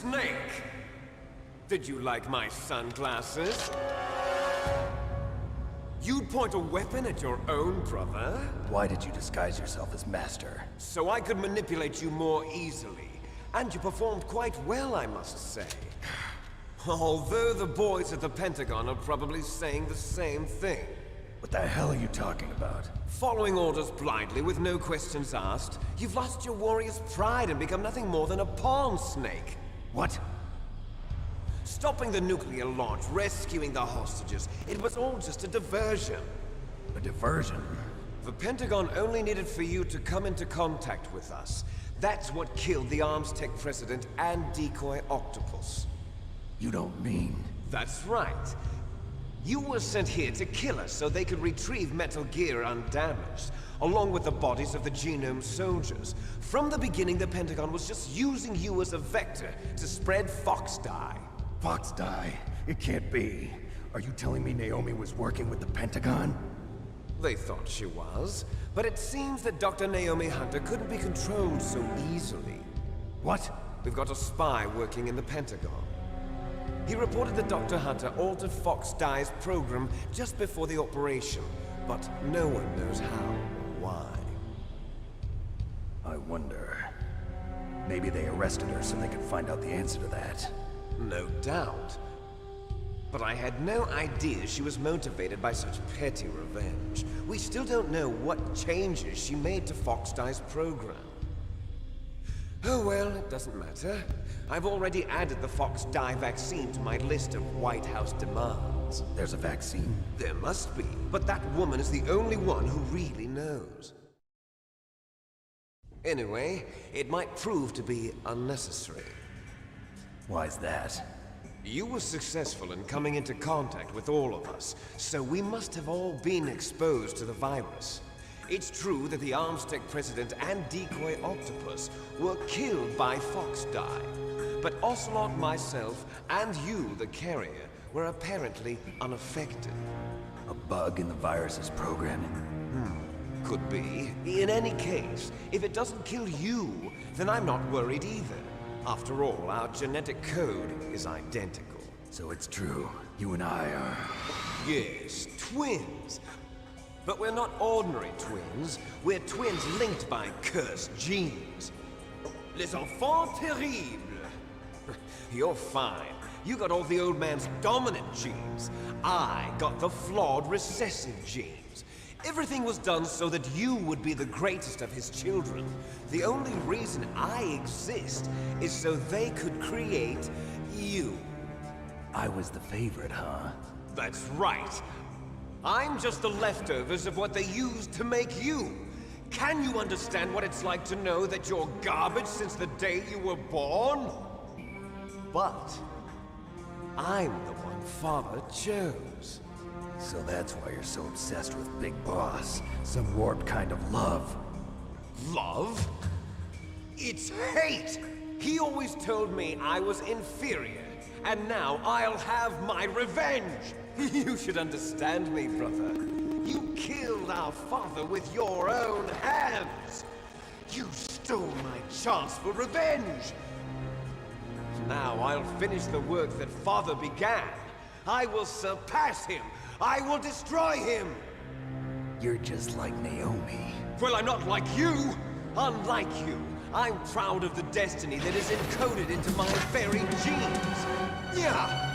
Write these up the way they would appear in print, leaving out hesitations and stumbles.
Snake! Did you like my sunglasses? You'd point a weapon at your own brother? Why did you disguise yourself as Master? So I could manipulate you more easily. And you performed quite well, I must say. Although the boys at the Pentagon are probably saying the same thing. What the hell are you talking about? Following orders blindly with no questions asked, you've lost your warrior's pride and become nothing more than a pawn, Snake. What? Stopping the nuclear launch, rescuing the hostages, it was all just a diversion. A diversion? The Pentagon only needed for you to come into contact with us. That's what killed the Arms Tech president and decoy octopus. You don't mean... That's right. You were sent here to kill us so they could retrieve Metal Gear undamaged, along with the bodies of the Genome soldiers. From the beginning, the Pentagon was just using you as a vector to spread Fox dye. Fox dye? It can't be. Are you telling me Naomi was working with the Pentagon? They thought she was, but it seems that Dr. Naomi Hunter couldn't be controlled so easily. What? We've got a spy working in the Pentagon. He reported that Dr. Hunter altered Fox Dye's program just before the operation, but no one knows how or why. I wonder... Maybe they arrested her so they could find out the answer to that. No doubt. But I had no idea she was motivated by such petty revenge. We still don't know what changes she made to Fox Dye's program. Oh well, it doesn't matter. I've already added the Fox Dye vaccine to my list of White House demands. There's a vaccine? There must be, but that woman is the only one who really knows. Anyway, it might prove to be unnecessary. Why's that? You were successful in coming into contact with all of us, so we must have all been exposed to the virus. It's true that the Arms Tech president and decoy octopus were killed by Fox Dye, but Ocelot, myself, and you, the carrier, were apparently unaffected. A bug in the virus's programming? Could be. In any case, if it doesn't kill you, then I'm not worried either. After all, our genetic code is identical. So it's true. You and I are... Yes, twins. But we're not ordinary twins. We're twins linked by cursed genes. Les enfants terribles. You're fine. You got all the old man's dominant genes. I got the flawed recessive genes. Everything was done so that you would be the greatest of his children. The only reason I exist is so they could create you. I was the favorite, huh? That's right. I'm just the leftovers of what they used to make you. Can you understand what it's like to know that you're garbage since the day you were born? But I'm the one Father chose. So that's why you're so obsessed with Big Boss. Some warped kind of love. Love? It's hate! He always told me I was inferior, and now I'll have my revenge! You should understand me, brother. You killed our father with your own hands! You stole my chance for revenge! Now I'll finish the work that Father began. I will surpass him! I will destroy him! You're just like Naomi. Well, I'm not like you! Unlike you, I'm proud of the destiny that is encoded into my very genes! Yeah!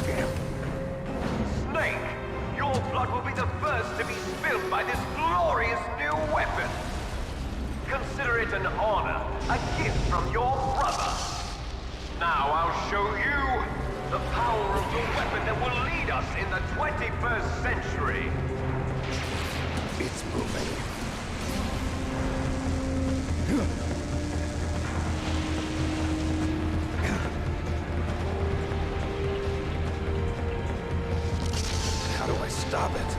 Damn. Snake, your blood will be the first to be spilled by this glorious new weapon! Consider it an honor, a gift from your brother! Now I'll show you the power of the weapon that will lead us in the 21st century! It's moving. How do I stop it?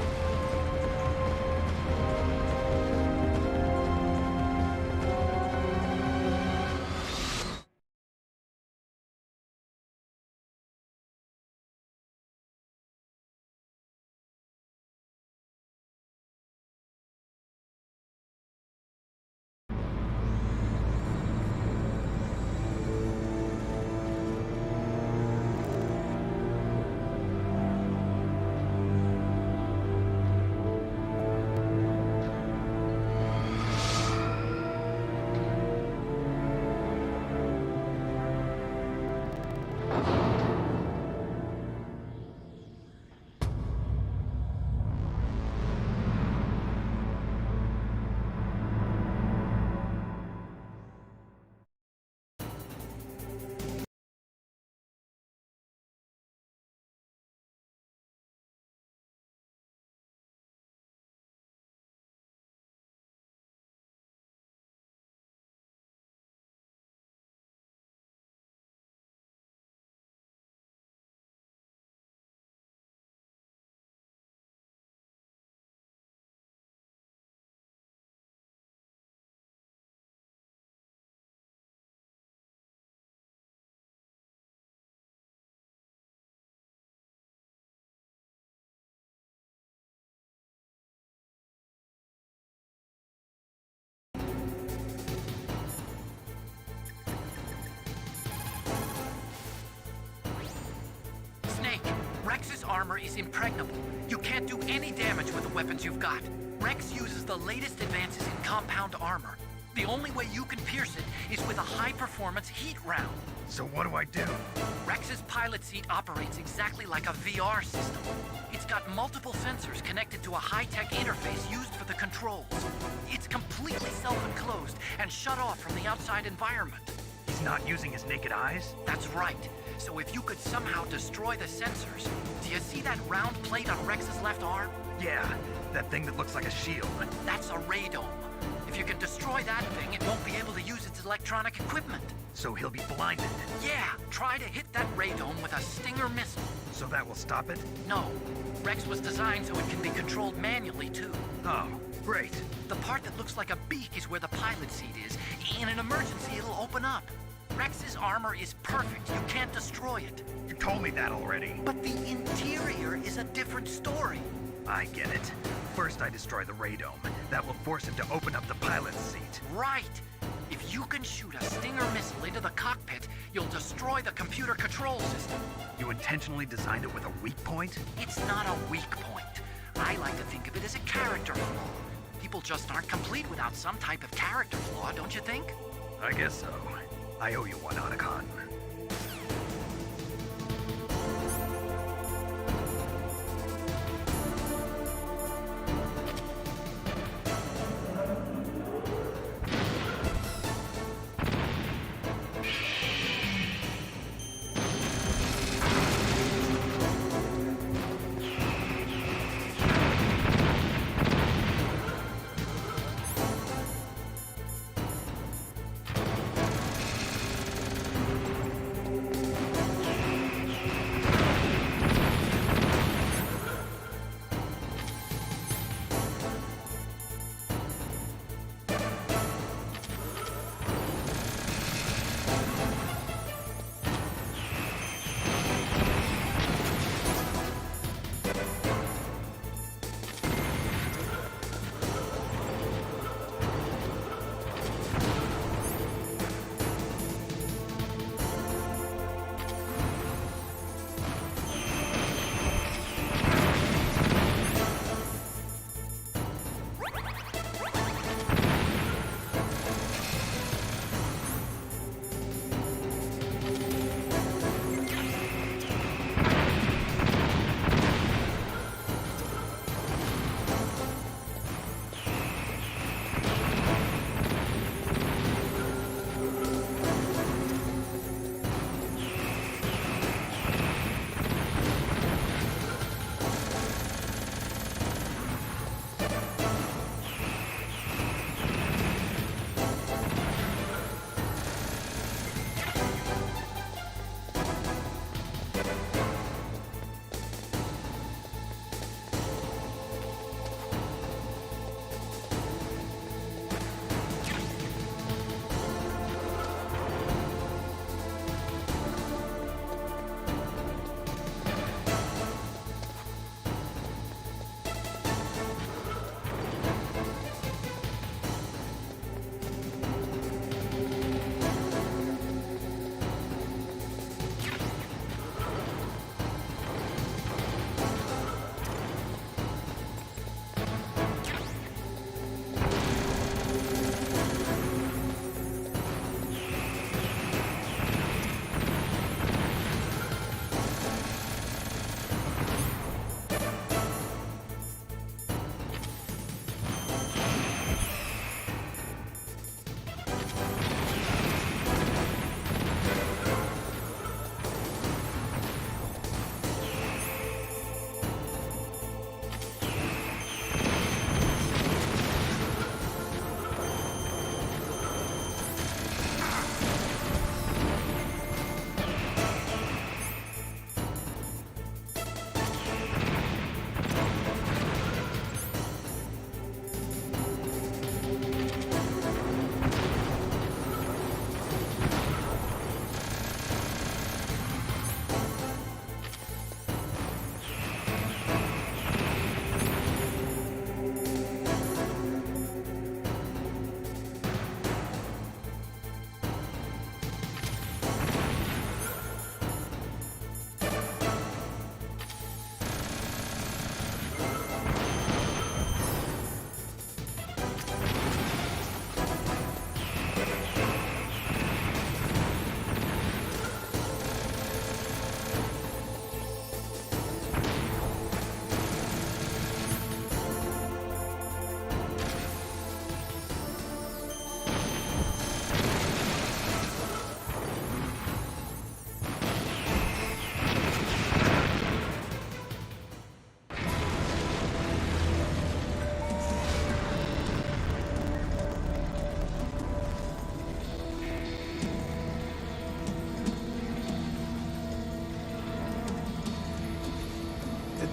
Rex's armor is impregnable. You can't do any damage with the weapons you've got. Rex uses the latest advances in compound armor. The only way you can pierce it is with a high-performance heat round. So what do I do? Rex's pilot seat operates exactly like a VR system. It's got multiple sensors connected to a high-tech interface used for the controls. It's completely self-enclosed and shut off from the outside environment. He's not using his naked eyes? That's right. So if you could somehow destroy the sensors... Do you see that round plate on Rex's left arm? Yeah, that thing that looks like a shield. That's a radome. If you can destroy that thing, it won't be able to use its electronic equipment. So he'll be blinded. Yeah, try to hit that radome with a Stinger missile. So that will stop it? No. Rex was designed so it can be controlled manually, too. Oh, great. The part that looks like a beak is where the pilot seat is. In an emergency, it'll open up. Rex's armor is perfect. You can't destroy it. You told me that already. But the interior is a different story. I get it. First I destroy the radome. That will force him to open up the pilot's seat. Right. If you can shoot a Stinger missile into the cockpit, you'll destroy the computer control system. You intentionally designed it with a weak point? It's not a weak point. I like to think of it as a character flaw. People just aren't complete without some type of character flaw, don't you think? I guess so. I owe you one, Otacon.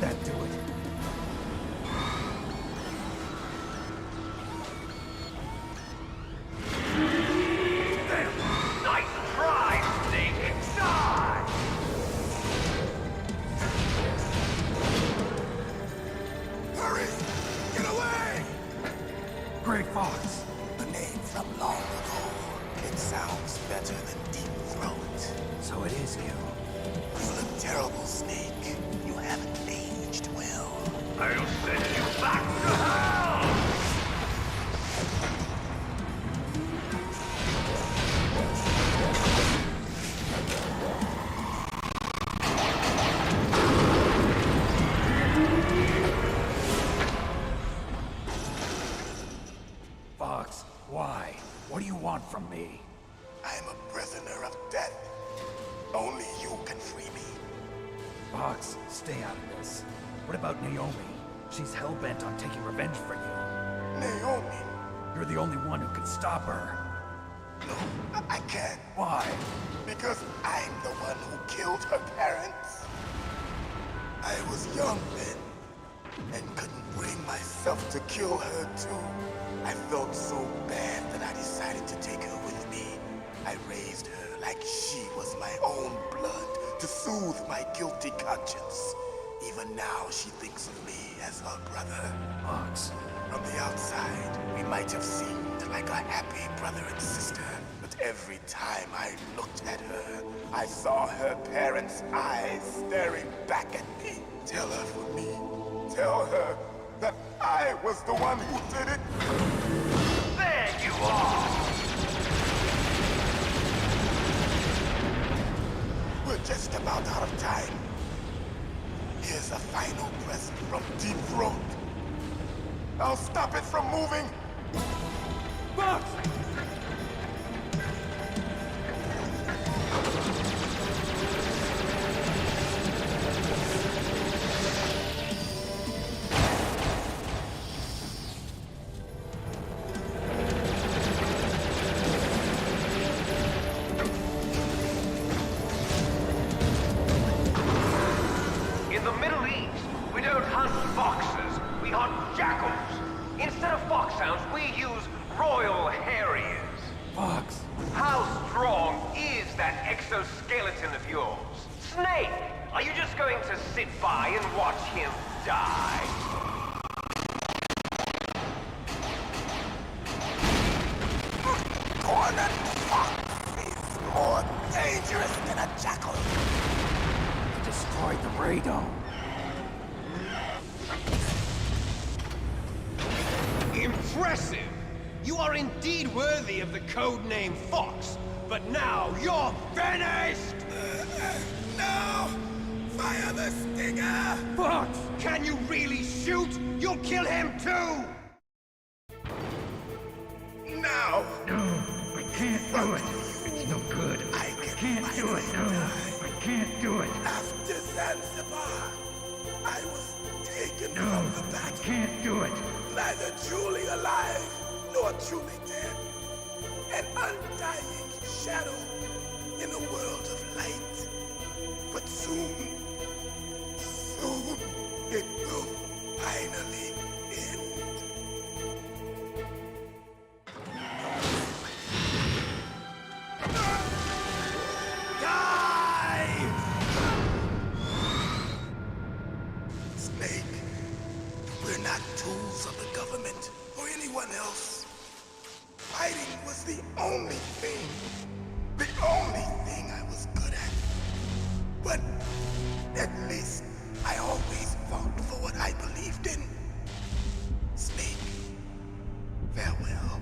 Did that do it? Nice try, Snake! Die! Hurry! Get away! Great Fox. A name from long ago. It sounds better than Deep Throat. So it is you. You look terrible, Snake. You haven't aged well. I'll send you back to hell! Fox, why? What do you want from me? I'm a prisoner of death. Only you can free me. Fox, stay out of this. What about Naomi? She's hell-bent on taking revenge for you. Naomi? You're the only one who can stop her. No, I can't. Why? Because I'm the one who killed her parents. I was young then, and couldn't bring myself to kill her too. I felt so bad that I decided to take her with me. I raised her like she was my own blood to soothe my guilty conscience. Even now, she thinks of me as her brother. Fox. From the outside, we might have seemed like a happy brother and sister, but every time I looked at her, I saw her parents' eyes staring back at me. Tell her for me. Tell her that I was the one who did it. There you are! We're just about out of time. Here's a final present from Deep Throat. I'll stop it from moving. Fox! In the Middle East, we don't hunt foxes, we hunt jackals. Instead of foxhounds, we use Royal Harriers. Fox! How strong is that exoskeleton of yours? Snake, are you just going to sit by and watch him die? Cornered fox is more dangerous than a jackal. You destroyed the radome. Impressive! You are indeed worthy of the codename Fox, but now you're finished! No! Fire the stinger! Fox! Can you really shoot? You'll kill him too! Now! No, I can't do it. It's no good. I Can't do it, no. I can't do it. After Zanzibar, I was taken No, from the I battle, can't do it. neither truly alive nor truly dead. An undying shadow in a world of light. But soon, it will finally end. Die! Snake, we're not tools of the government or anyone else. Fighting was the only thing I was good at. But at least I always fought for what I believed in. Snake, farewell.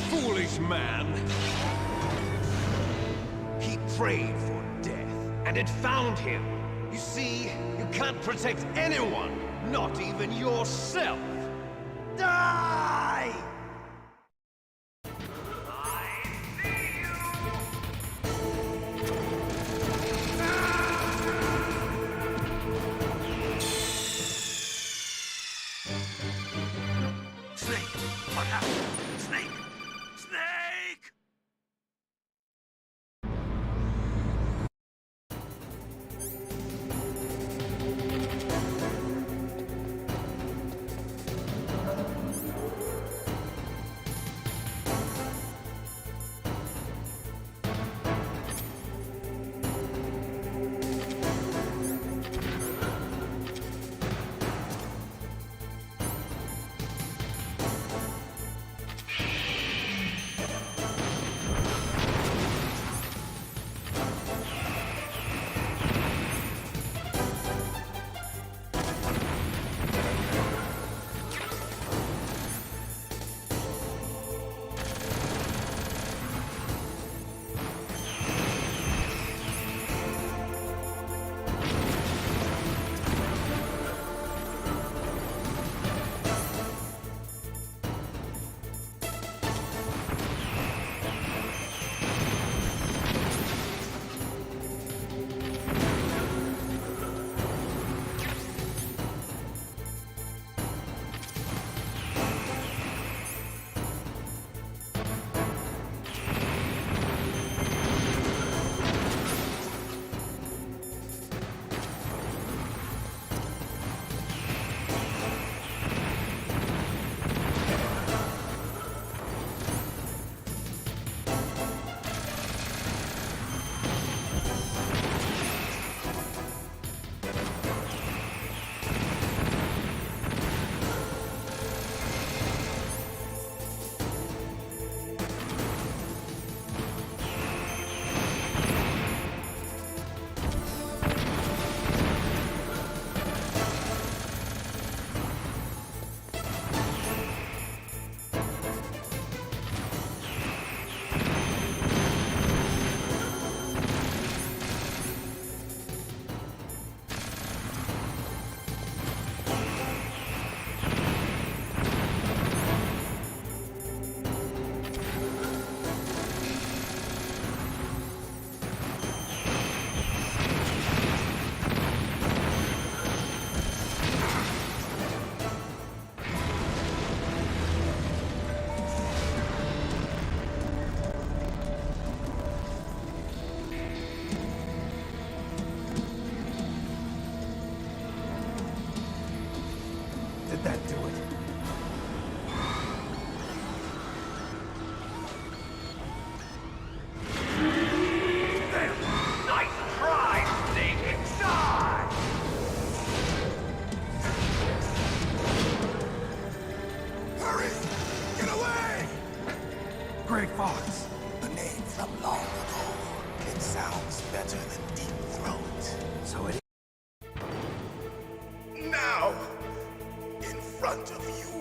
Foolish man! He prayed for death, and it found him. You see, you can't protect anyone, not even yourself. Die! I see you! Fox, a name from long ago. It sounds better than Deep Throat. So it Now, in front of you,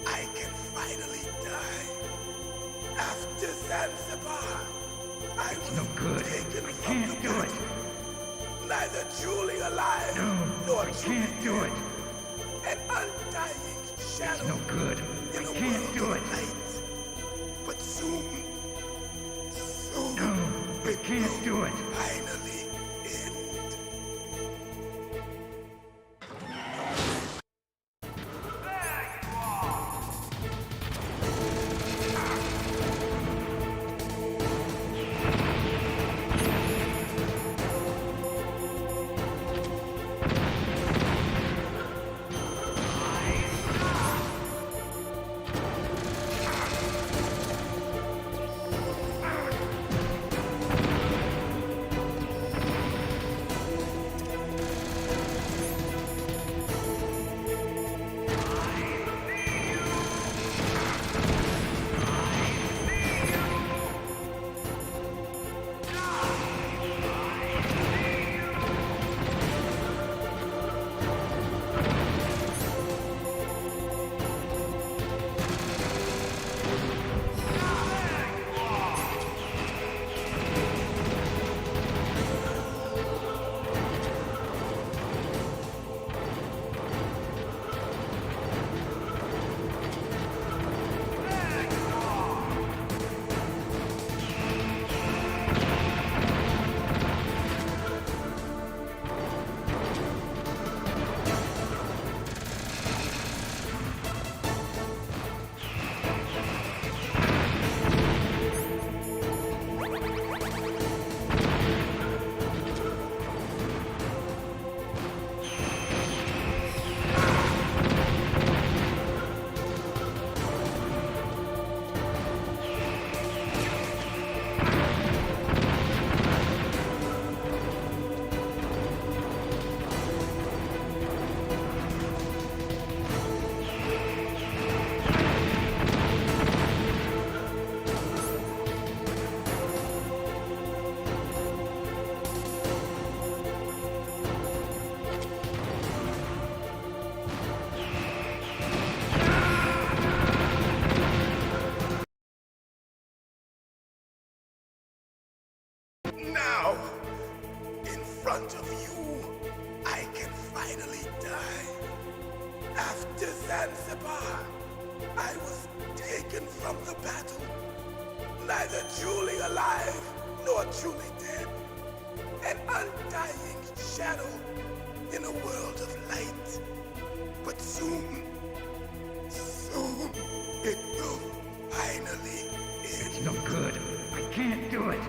I can finally die. After Zanzibar, I was no good. taken I from can't the do it. battle. Neither truly alive nor I truly can't do dead. it. An undying shadow No good. in I a can't world do of it. light. But soon, I can't do it. finally end. Now, in front of you, I can finally die. After Zanzibar, I was taken from the battle. Neither truly alive nor truly dead. An undying shadow in a world of light. But soon, it will finally end. No good. I can't do it.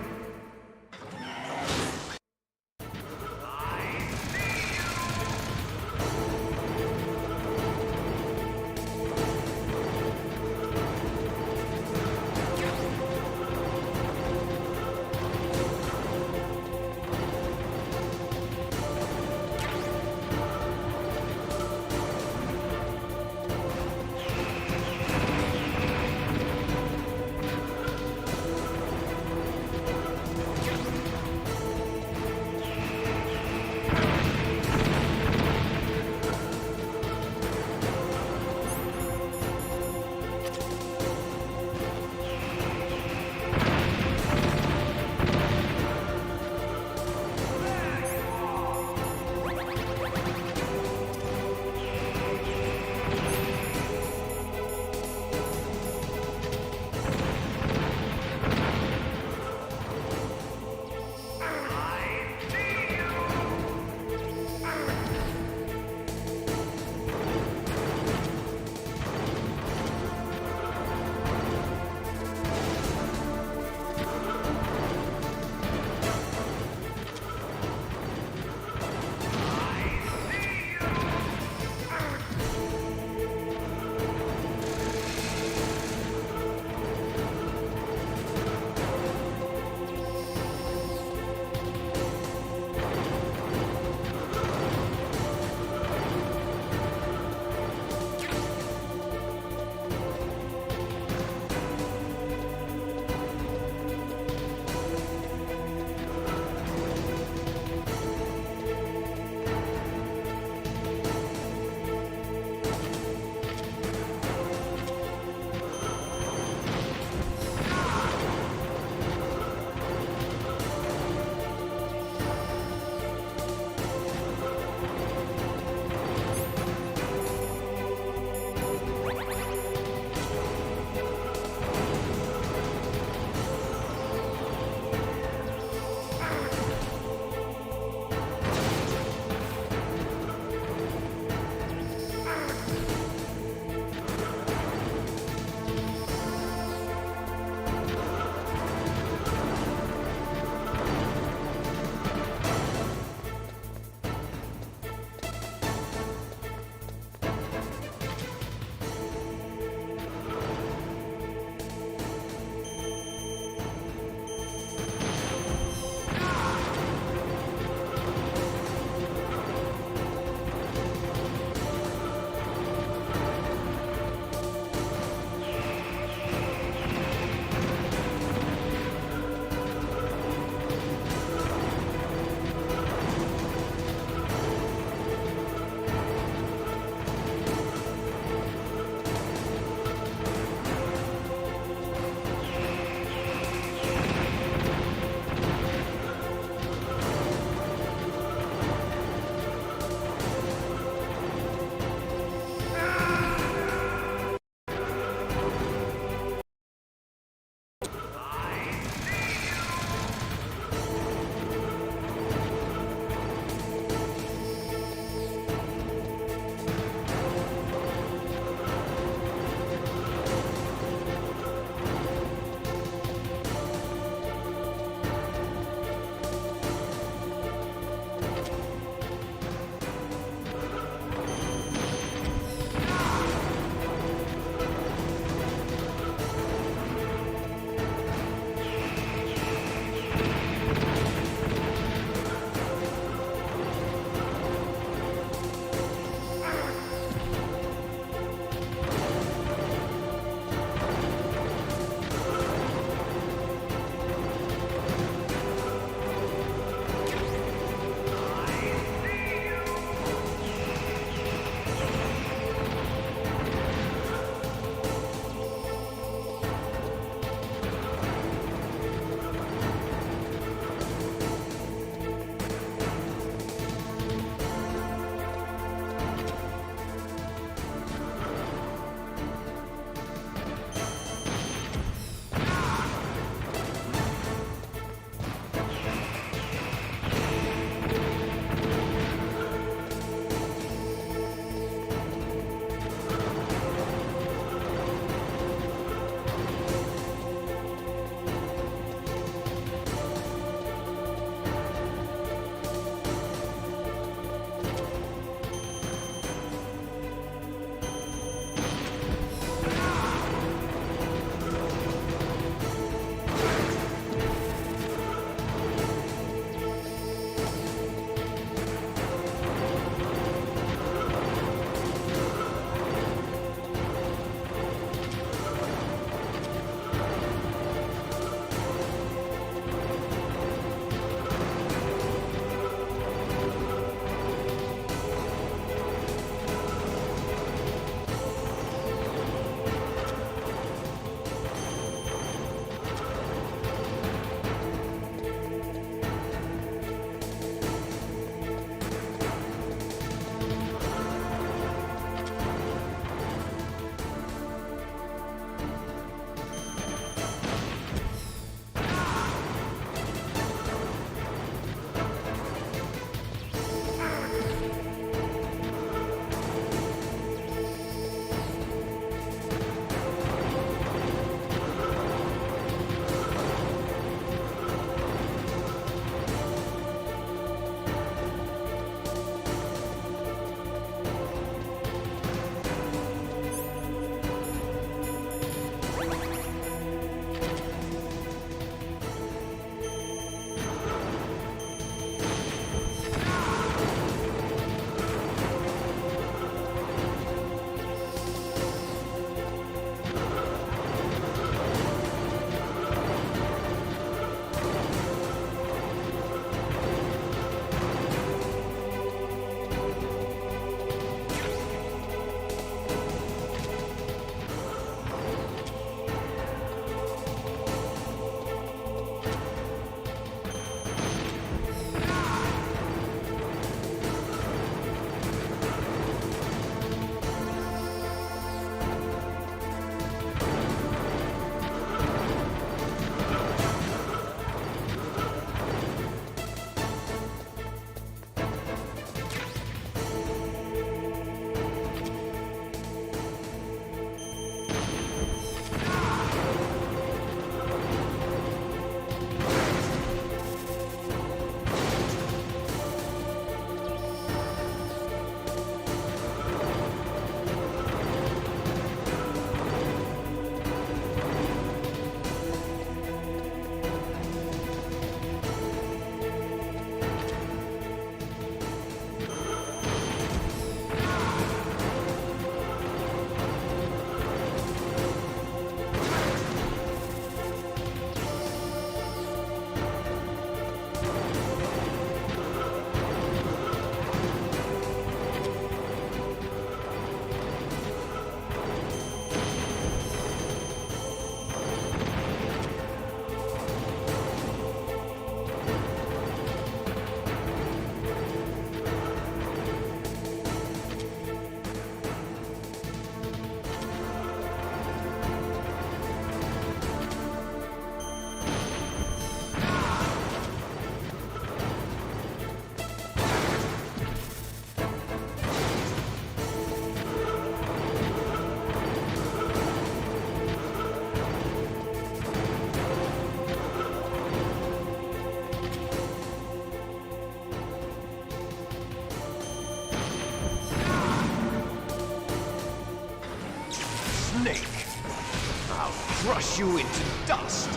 you into dust!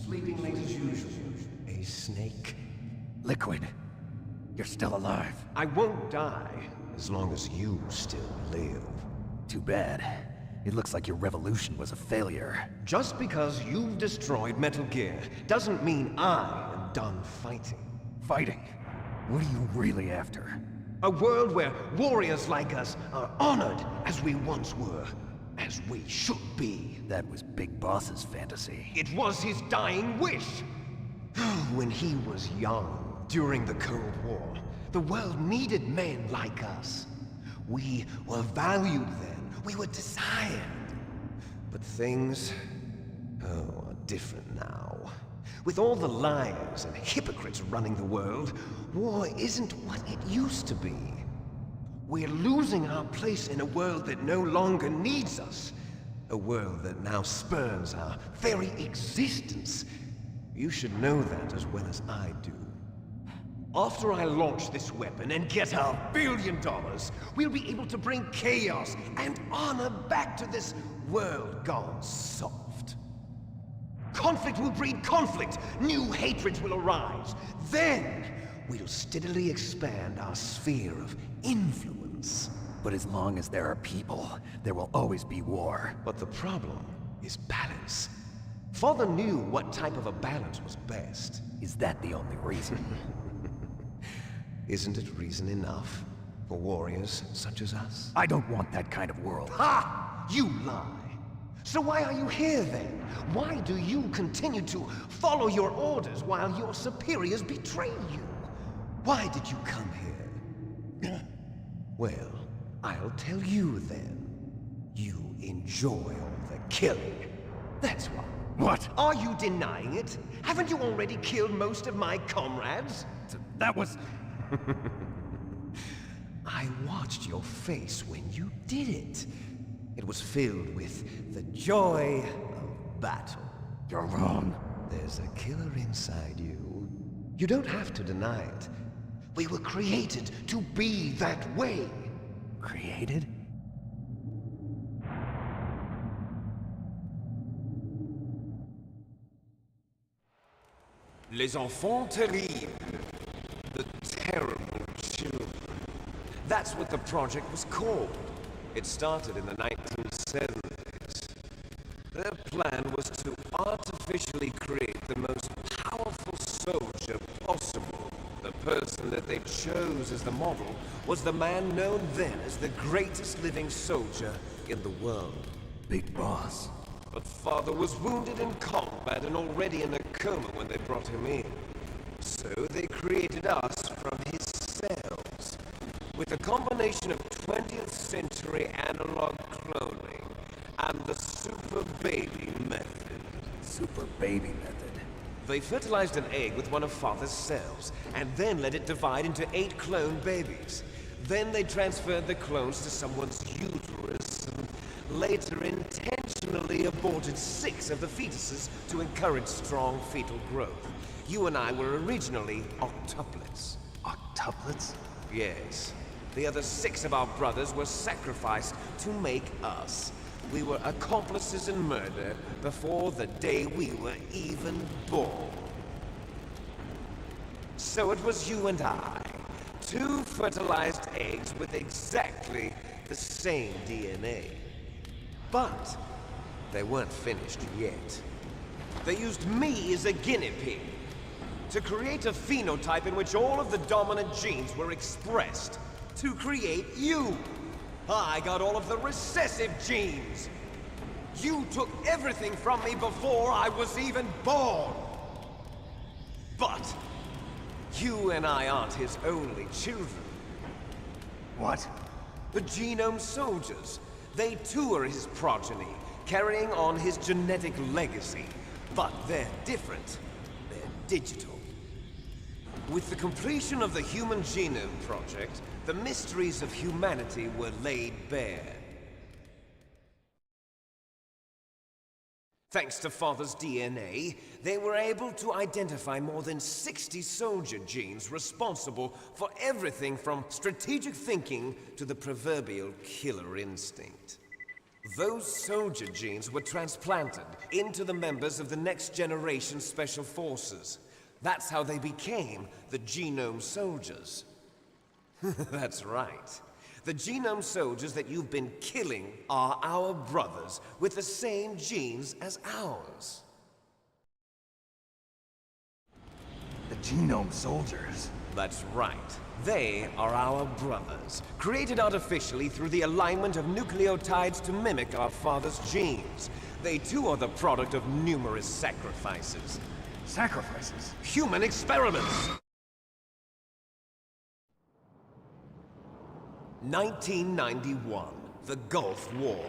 Sleeping late as usual. A snake. Liquid, you're still alive. I won't die as long as you still live. Too bad. It looks like your revolution was a failure. Just because you've destroyed Metal Gear doesn't mean I am done fighting. Fighting? What are you really after? A world where warriors like us are honored as we once were, as we should be. That was Big Boss's fantasy. It was his dying wish. When he was young, during the Cold War, the world needed men like us. We were valued then. We were desired. But things, are different now. With all the liars and hypocrites running the world, war isn't what it used to be. We're losing our place in a world that no longer needs us. A world that now spurns our very existence. You should know that as well as I do. After I launch this weapon and get our $1 billion, we'll be able to bring chaos and honor back to this world gone soft. Conflict will breed conflict. New hatreds will arise. Then, we'll steadily expand our sphere of influence. But as long as there are people, there will always be war. But the problem is balance. Father knew what type of a balance was best. Is that the only reason? Isn't it reason enough for warriors such as us? I don't want that kind of world. Ha! You lie! So why are you here then? Why do you continue to follow your orders while your superiors betray you? Why did you come here? Well, I'll tell you then. You enjoy all the killing. That's why. What? Are you denying it? Haven't you already killed most of my comrades? That was... I watched your face when you did it. It was filled with the joy of battle. You're wrong. There's a killer inside you. You don't have to deny it. We were created to be that way. Created? Les enfants terribles. The terrible children. That's what the project was called. It started in the 1970s. Their plan was to artificially create the most powerful soldier possible. The person that they chose as the model was the man known then as the greatest living soldier in the world. Big Boss. But Father was wounded in combat and already in a coma when they brought him in. So they created us from his cells, with a combination of 20th century analog cloning and the super baby method. Super baby method. They fertilized an egg with one of Father's cells, and then let it divide into 8 clone babies. Then they transferred the clones to someone's uterus, and later intentionally aborted 6 of the fetuses to encourage strong fetal growth. You and I were originally octuplets. Octuplets? Yes. The other 6 of our brothers were sacrificed to make us. We were accomplices in murder before the day we were even born. So it was you and I, 2 fertilized eggs with exactly the same DNA. But they weren't finished yet. They used me as a guinea pig to create a phenotype in which all of the dominant genes were expressed. To create you. I got all of the recessive genes. You took everything from me before I was even born. But you and I aren't his only children. What? The genome soldiers. They too are his progeny, carrying on his genetic legacy. But they're different. They're digital. With the completion of the Human Genome Project, the mysteries of humanity were laid bare. Thanks to Father's DNA, they were able to identify more than 60 soldier genes responsible for everything from strategic thinking to the proverbial killer instinct. Those soldier genes were transplanted into the members of the next generation special forces. That's how they became the genome soldiers. That's right. The genome soldiers that you've been killing are our brothers with the same genes as ours. The genome soldiers? That's right. They are our brothers, created artificially through the alignment of nucleotides to mimic our father's genes. They too are the product of numerous sacrifices. Sacrifices? Human experiments! 1991, the Gulf War.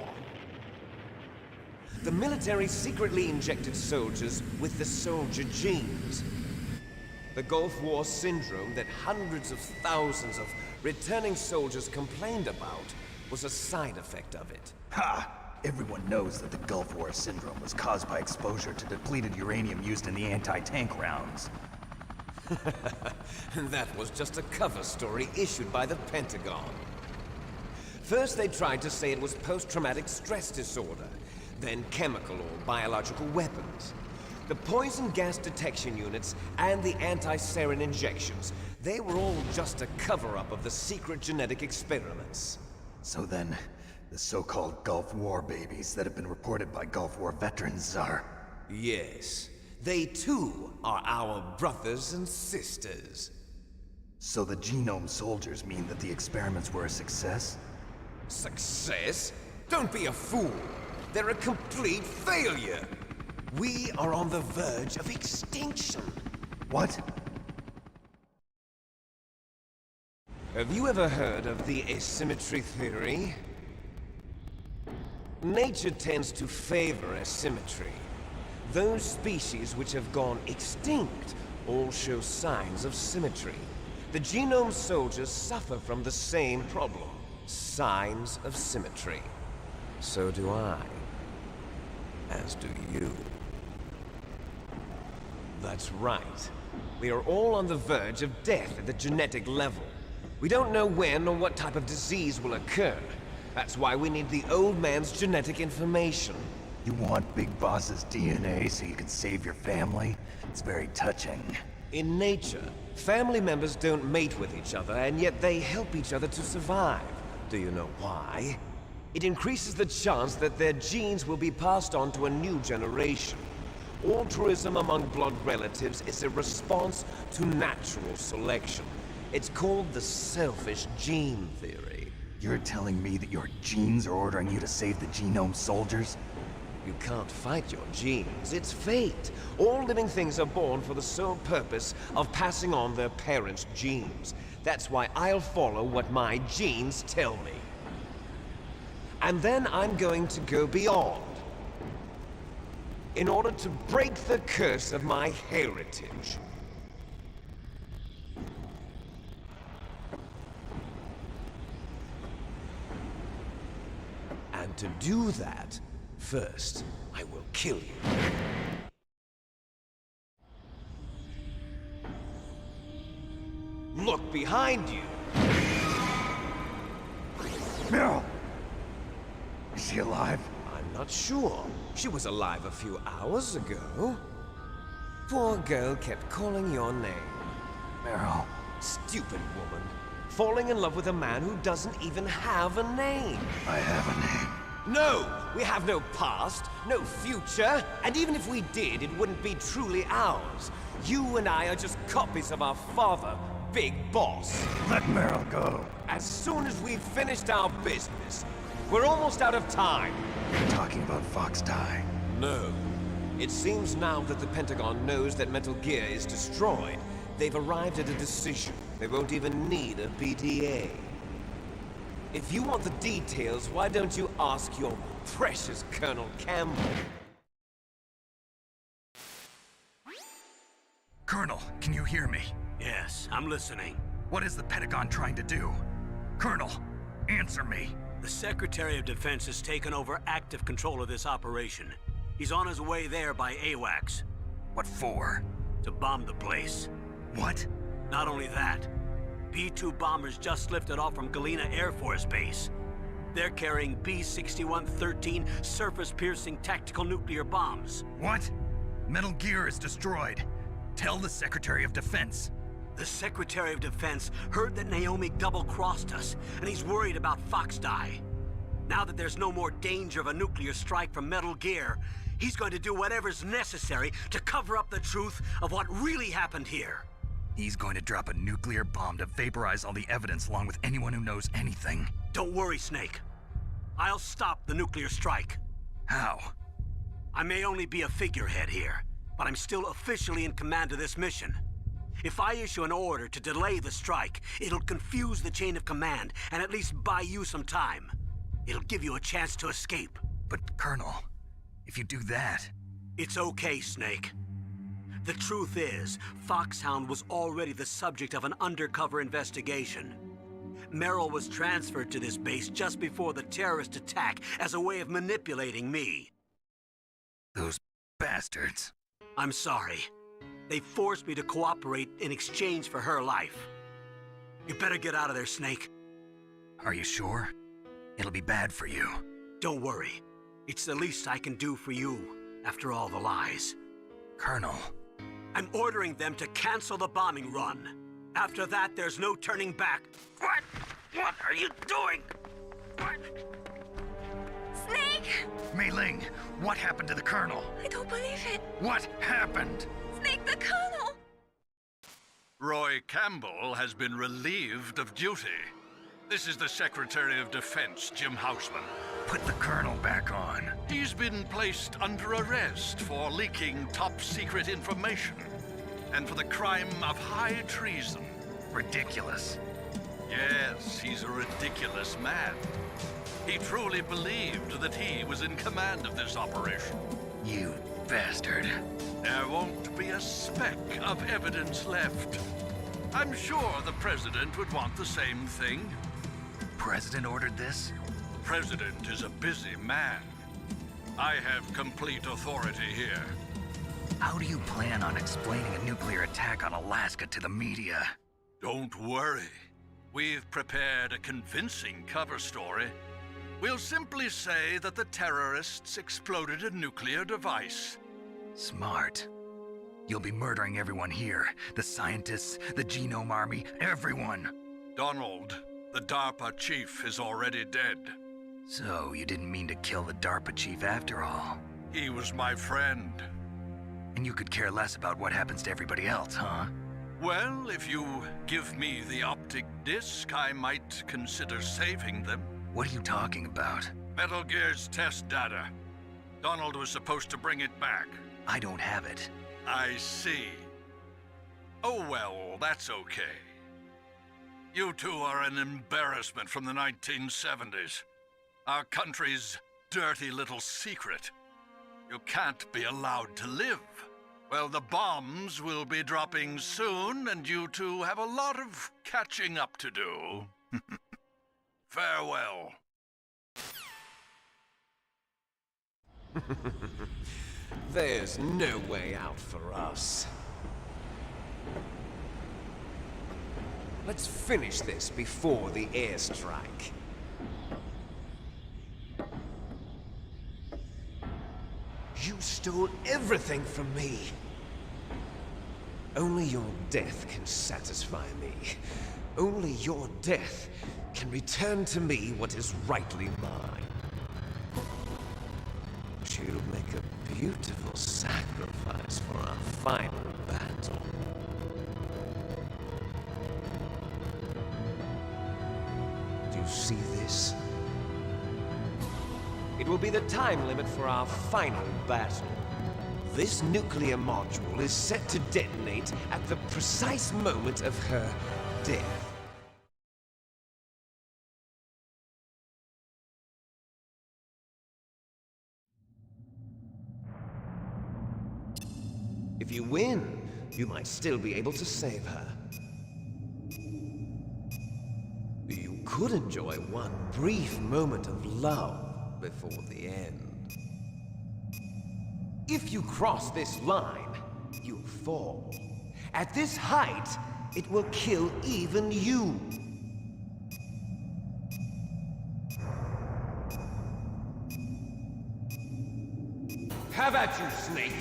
The military secretly injected soldiers with the soldier genes. The Gulf War syndrome that hundreds of thousands of returning soldiers complained about was a side effect of it. Ha! Everyone knows that the Gulf War syndrome was caused by exposure to depleted uranium used in the anti-tank rounds. And that was just a cover story issued by the Pentagon. First they tried to say it was post-traumatic stress disorder, then chemical or biological weapons. The poison gas detection units and the anti-sarin injections, they were all just a cover-up of the secret genetic experiments. So then, the so-called Gulf War babies that have been reported by Gulf War veterans are... Yes. They too are our brothers and sisters. So the genome soldiers mean that the experiments were a success? Success? Don't be a fool. They're a complete failure. We are on the verge of extinction. What? Have you ever heard of the asymmetry theory? Nature tends to favor asymmetry. Those species which have gone extinct all show signs of symmetry. The genome soldiers suffer from the same problem. Signs of symmetry. So do I. As do you. That's right. We are all on the verge of death at the genetic level. We don't know when or what type of disease will occur. That's why we need the old man's genetic information. You want Big Boss's DNA so you can save your family? It's very touching. In nature, family members don't mate with each other, and yet they help each other to survive. Do you know why? It increases the chance that their genes will be passed on to a new generation. Altruism among blood relatives is a response to natural selection. It's called the selfish gene theory. You're telling me that your genes are ordering you to save the genome soldiers? You can't fight your genes. It's fate. All living things are born for the sole purpose of passing on their parents' genes. That's why I'll follow what my genes tell me. And then I'm going to go beyond. In order to break the curse of my heritage. And to do that, first, I will kill you. Look behind you. Is she alive? I'm not sure. She was alive a few hours ago. Poor girl kept calling your name. Meryl. Stupid woman. Falling in love with a man who doesn't even have a name. I have a name. No! We have no past, no future, and even if we did, it wouldn't be truly ours. You and I are just copies of our father, Big Boss. Let Meryl go. As soon as we've finished our business, we're almost out of time. You're talking about Fox Die. No. It seems now that the Pentagon knows that Metal Gear is destroyed, they've arrived at a decision. They won't even need a PTA. If you want the details, why don't you ask your precious Colonel Campbell? Colonel, can you hear me? Yes, I'm listening. What is the Pentagon trying to do? Colonel, answer me. The Secretary of Defense has taken over active control of this operation. He's on his way there by AWACS. What for? To bomb the place. What? Not only that, B-2 bombers just lifted off from Galena Air Force Base. They're carrying B-6113 surface-piercing tactical nuclear bombs. What? Metal Gear is destroyed. Tell the Secretary of Defense. The Secretary of Defense heard that Naomi double-crossed us, and he's worried about Fox Die. Now that there's no more danger of a nuclear strike from Metal Gear, he's going to do whatever's necessary to cover up the truth of what really happened here. He's going to drop a nuclear bomb to vaporize all the evidence along with anyone who knows anything. Don't worry, Snake. I'll stop the nuclear strike. How? I may only be a figurehead here, but I'm still officially in command of this mission. If I issue an order to delay the strike, it'll confuse the chain of command and at least buy you some time. It'll give you a chance to escape. But, Colonel, if you do that... It's okay, Snake. The truth is, Foxhound was already the subject of an undercover investigation. Meryl was transferred to this base just before the terrorist attack as a way of manipulating me. Those bastards. I'm sorry. They forced me to cooperate in exchange for her life. You better get out of there, Snake. Are you sure? It'll be bad for you. Don't worry. It's the least I can do for you, after all the lies. Colonel. I'm ordering them to cancel the bombing run. After that, there's no turning back. What? What are you doing? What? Snake! Mei Ling, what happened to the Colonel? I don't believe it. What happened? Snake the Colonel! Roy Campbell has been relieved of duty. This is the Secretary of Defense, Jim Houseman. Put the Colonel back on. He's been placed under arrest for leaking top-secret information and for the crime of high treason. Ridiculous. Yes, he's a ridiculous man. He truly believed that he was in command of this operation. You bastard. There won't be a speck of evidence left. I'm sure the President would want the same thing. President ordered this? The President is a busy man. I have complete authority here. How do you plan on explaining a nuclear attack on Alaska to the media? Don't worry. We've prepared a convincing cover story. We'll simply say that the terrorists exploded a nuclear device. Smart. You'll be murdering everyone here. The scientists, the Genome Army, everyone. Donald, the DARPA chief, is already dead. So, you didn't mean to kill the DARPA chief after all. He was my friend. And you could care less about what happens to everybody else, huh? Well, if you give me the optic disc, I might consider saving them. What are you talking about? Metal Gear's test data. Donald was supposed to bring it back. I don't have it. I see. Oh well, that's okay. You two are an embarrassment from the 1970s. Our country's dirty little secret. You can't be allowed to live. Well, the bombs will be dropping soon, and you two have a lot of catching up to do. Farewell. There's no way out for us. Let's finish this before the airstrike. You stole everything from me. Only your death can satisfy me. Only your death can return to me what is rightly mine. She'll make a beautiful sacrifice for our final battle. Do you see this? It will be the time limit for our final battle. This nuclear module is set to detonate at the precise moment of her death. If you win, you might still be able to save her. You could enjoy one brief moment of love before the end. If you cross this line, you'll fall. At this height, it will kill even you. Have at you, Snake!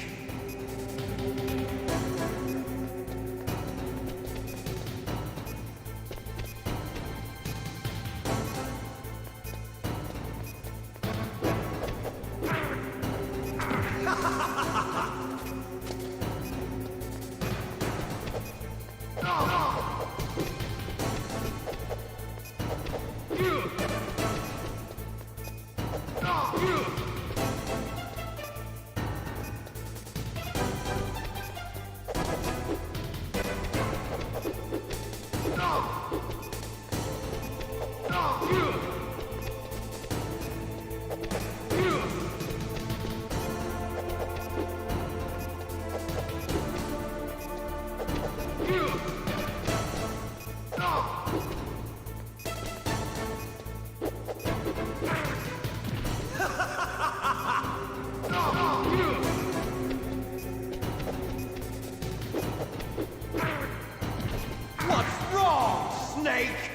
What's wrong, Snake?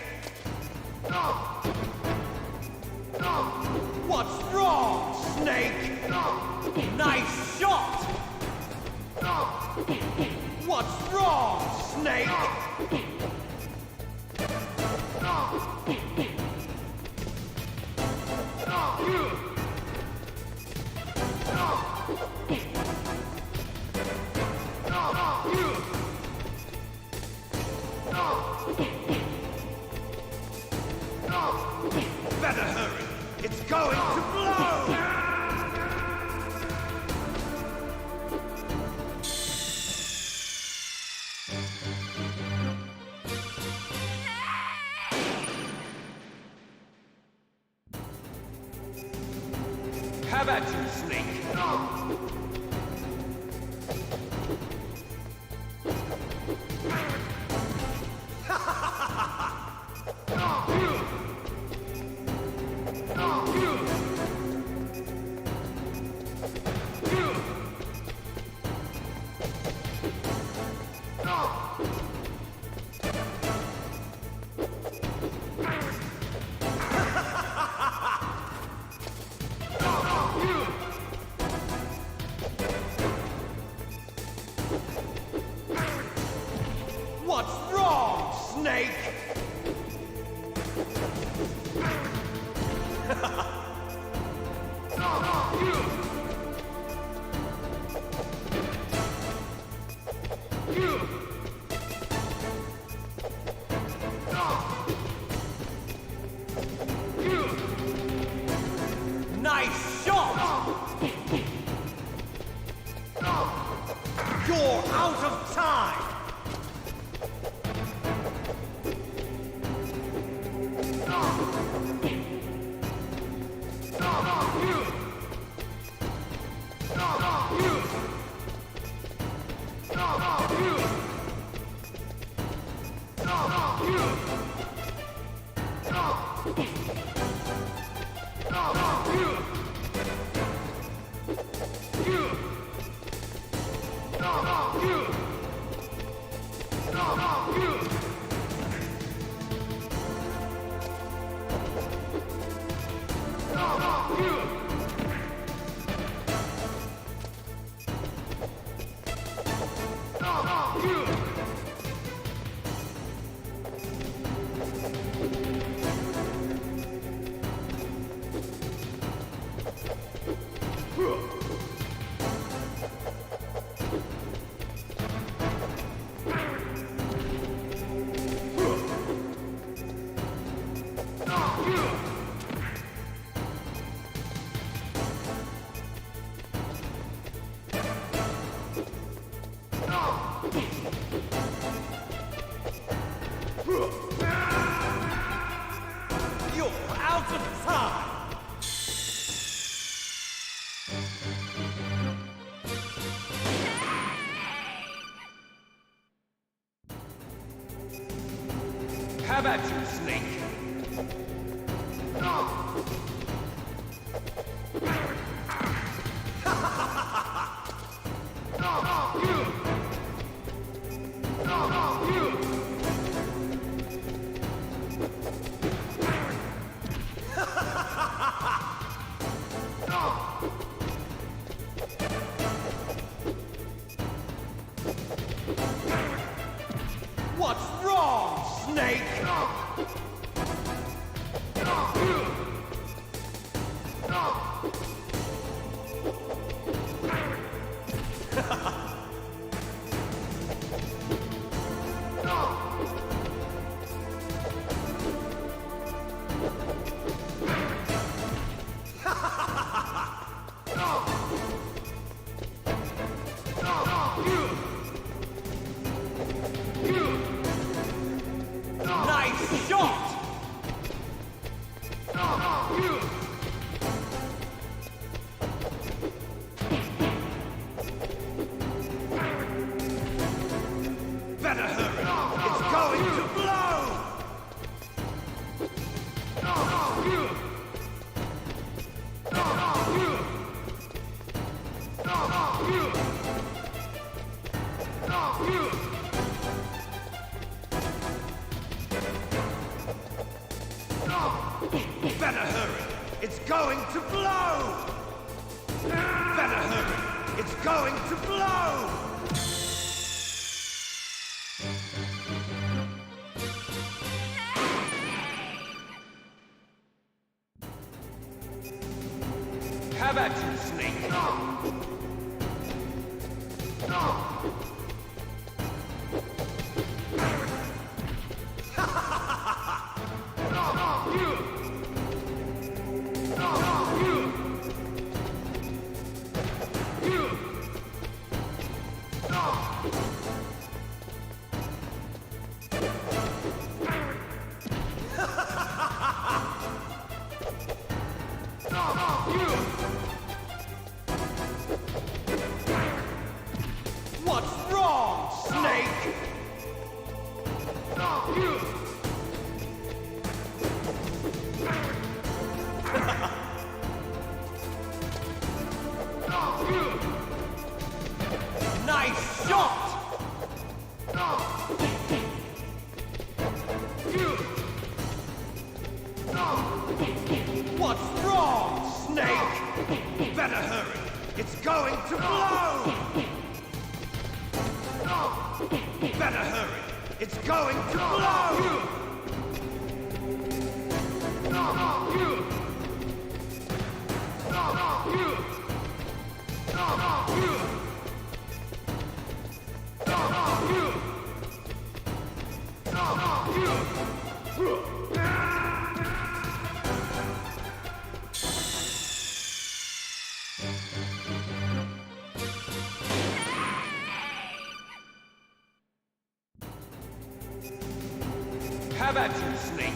What's wrong, Snake? Nice shot! What's wrong, Snake? Better hurry! It's going to blow! Have at you, Snake! What's wrong, Snake? Nice shot! You're out of time! You! You're out of time! How about you, Snake? What's wrong, Snake? Nice shot! Better hurry! It's going to blow! Better hurry! It's going to blow! Better hurry! It's going to blow! How about you, Snake? What's wrong, Snake? Nice shot! What's wrong, Snake? Better hurry! It's going to blow! Better hurry! It's going to blow! How about you, Snake?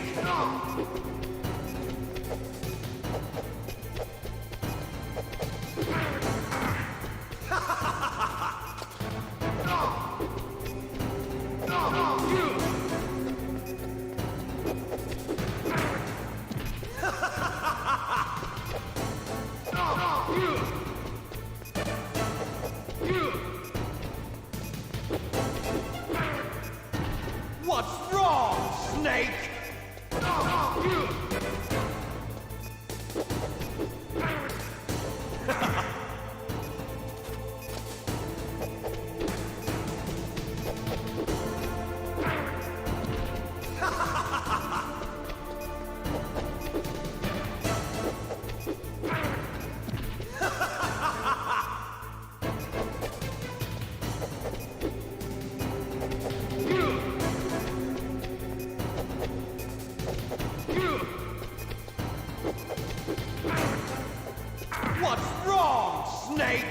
What's wrong, Snake? What's wrong, Snake?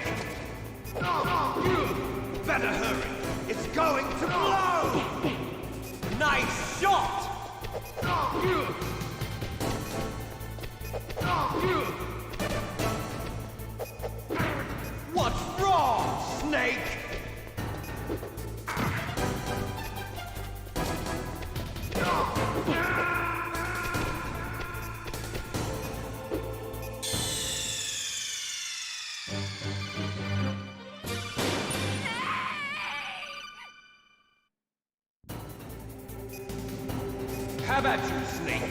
Better hurry. It's going to blow! Nice shot! What's wrong, Snake? How about you, Snake?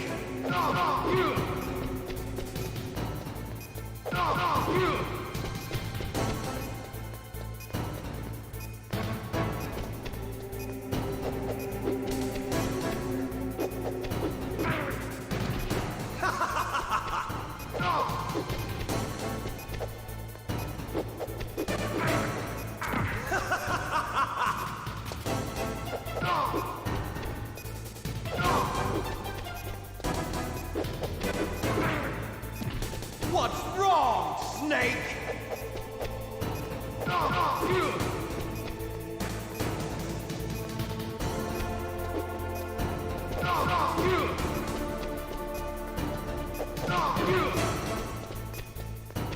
What's wrong, Snake?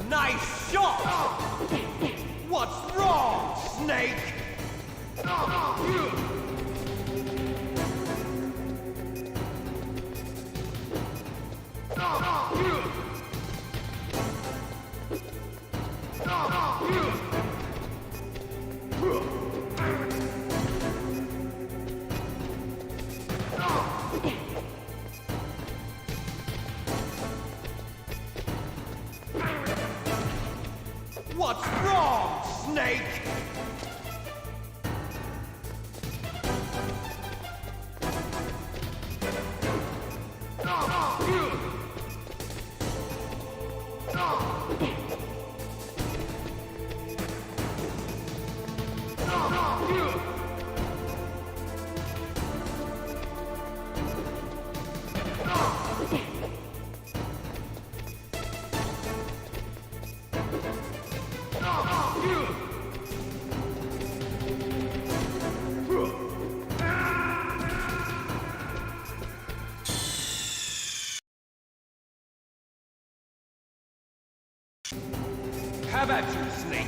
Nice shot! What's wrong, Snake? What's wrong, Snake? How about you, Snake?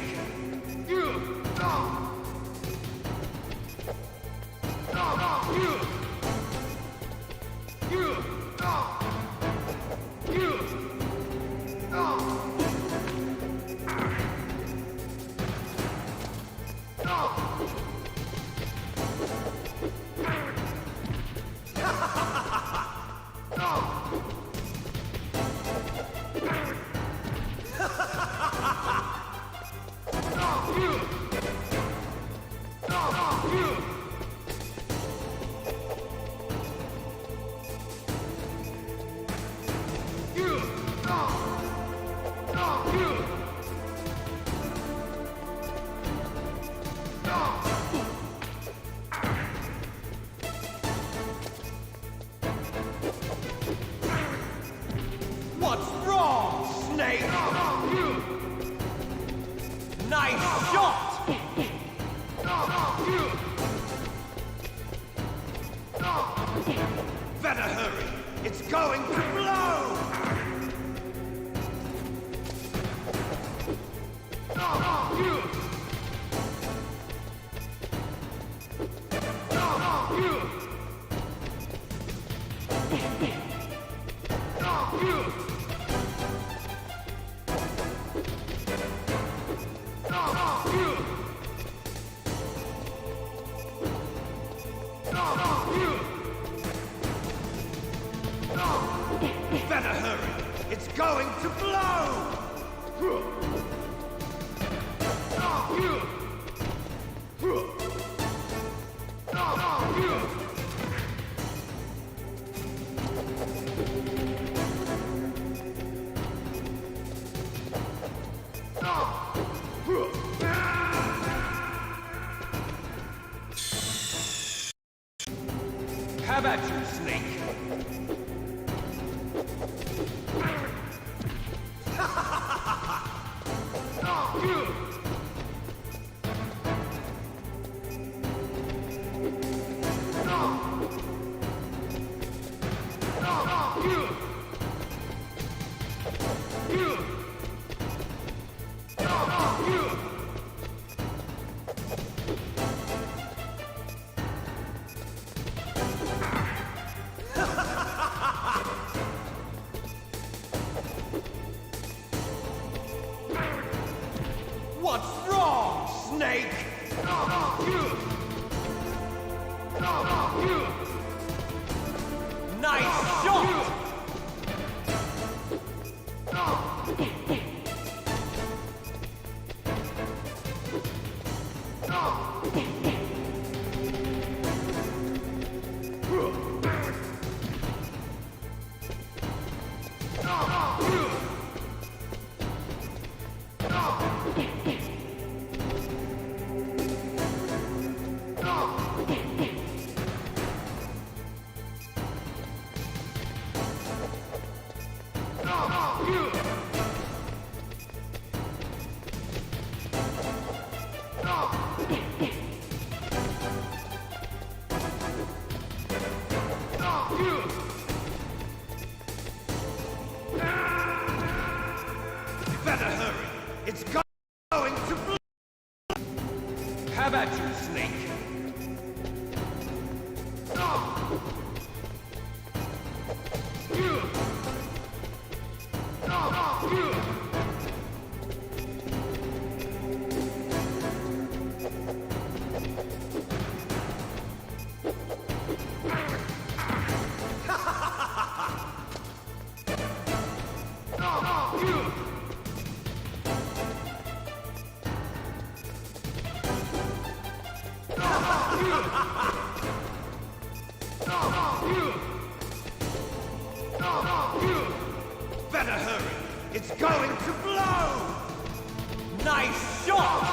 What's wrong, Snake? Nice shot! Better hurry. It's going to blow! Better hurry! It's going to blow! How about you, Snake? Snake! Nice shot! Better hurry! It's going to blow! How about you, Snake? Better hurry! It's going to blow! Nice shot!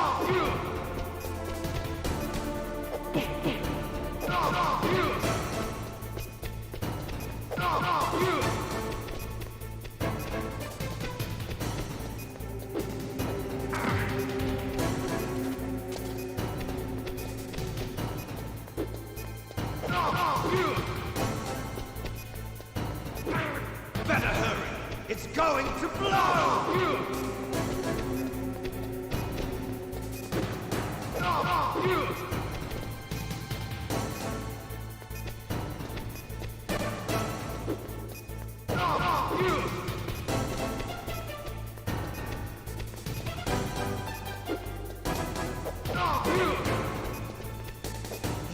Better hurry! It's going to blow!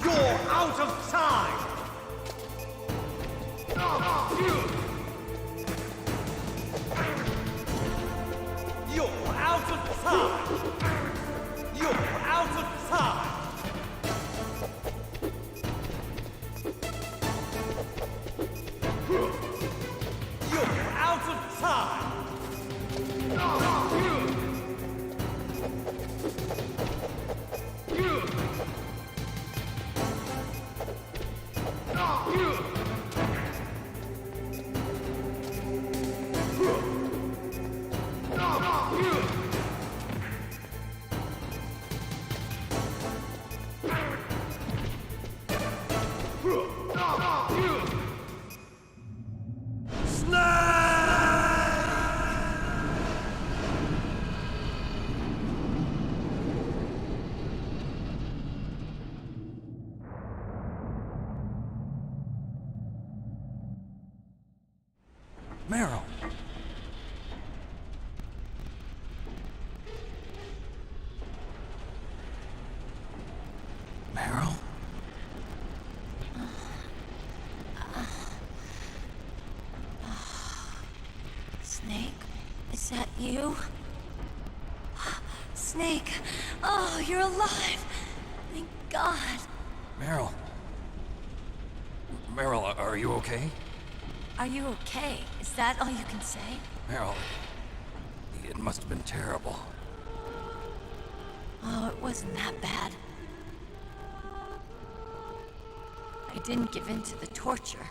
You're out of time! You're out of time! You're out of time! You're out of time! Meryl! Meryl? Snake, is that you? Snake, oh, you're alive! Thank God. Meryl? Meryl, are you okay? Are you okay? Is that all you can say? Meryl, it must have been terrible. Oh, it wasn't that bad. I didn't give in to the torture.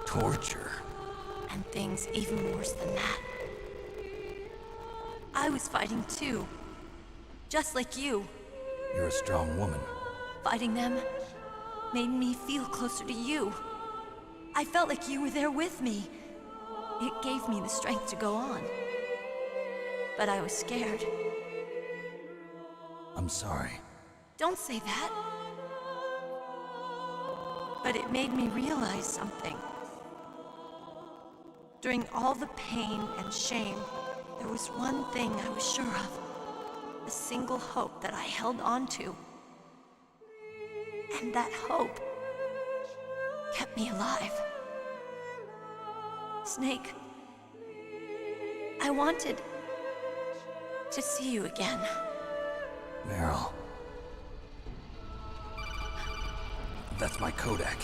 Torture? And things even worse than that. I was fighting too. Just like you. You're a strong woman. Fighting them made me feel closer to you. I felt like you were there with me. It gave me the strength to go on. But I was scared. I'm sorry. Don't say that. But it made me realize something. During all the pain and shame, there was one thing I was sure of. the single hope that I held on to. And that hope kept me alive. Snake, I wanted to see you again. Meryl. That's my Kodak.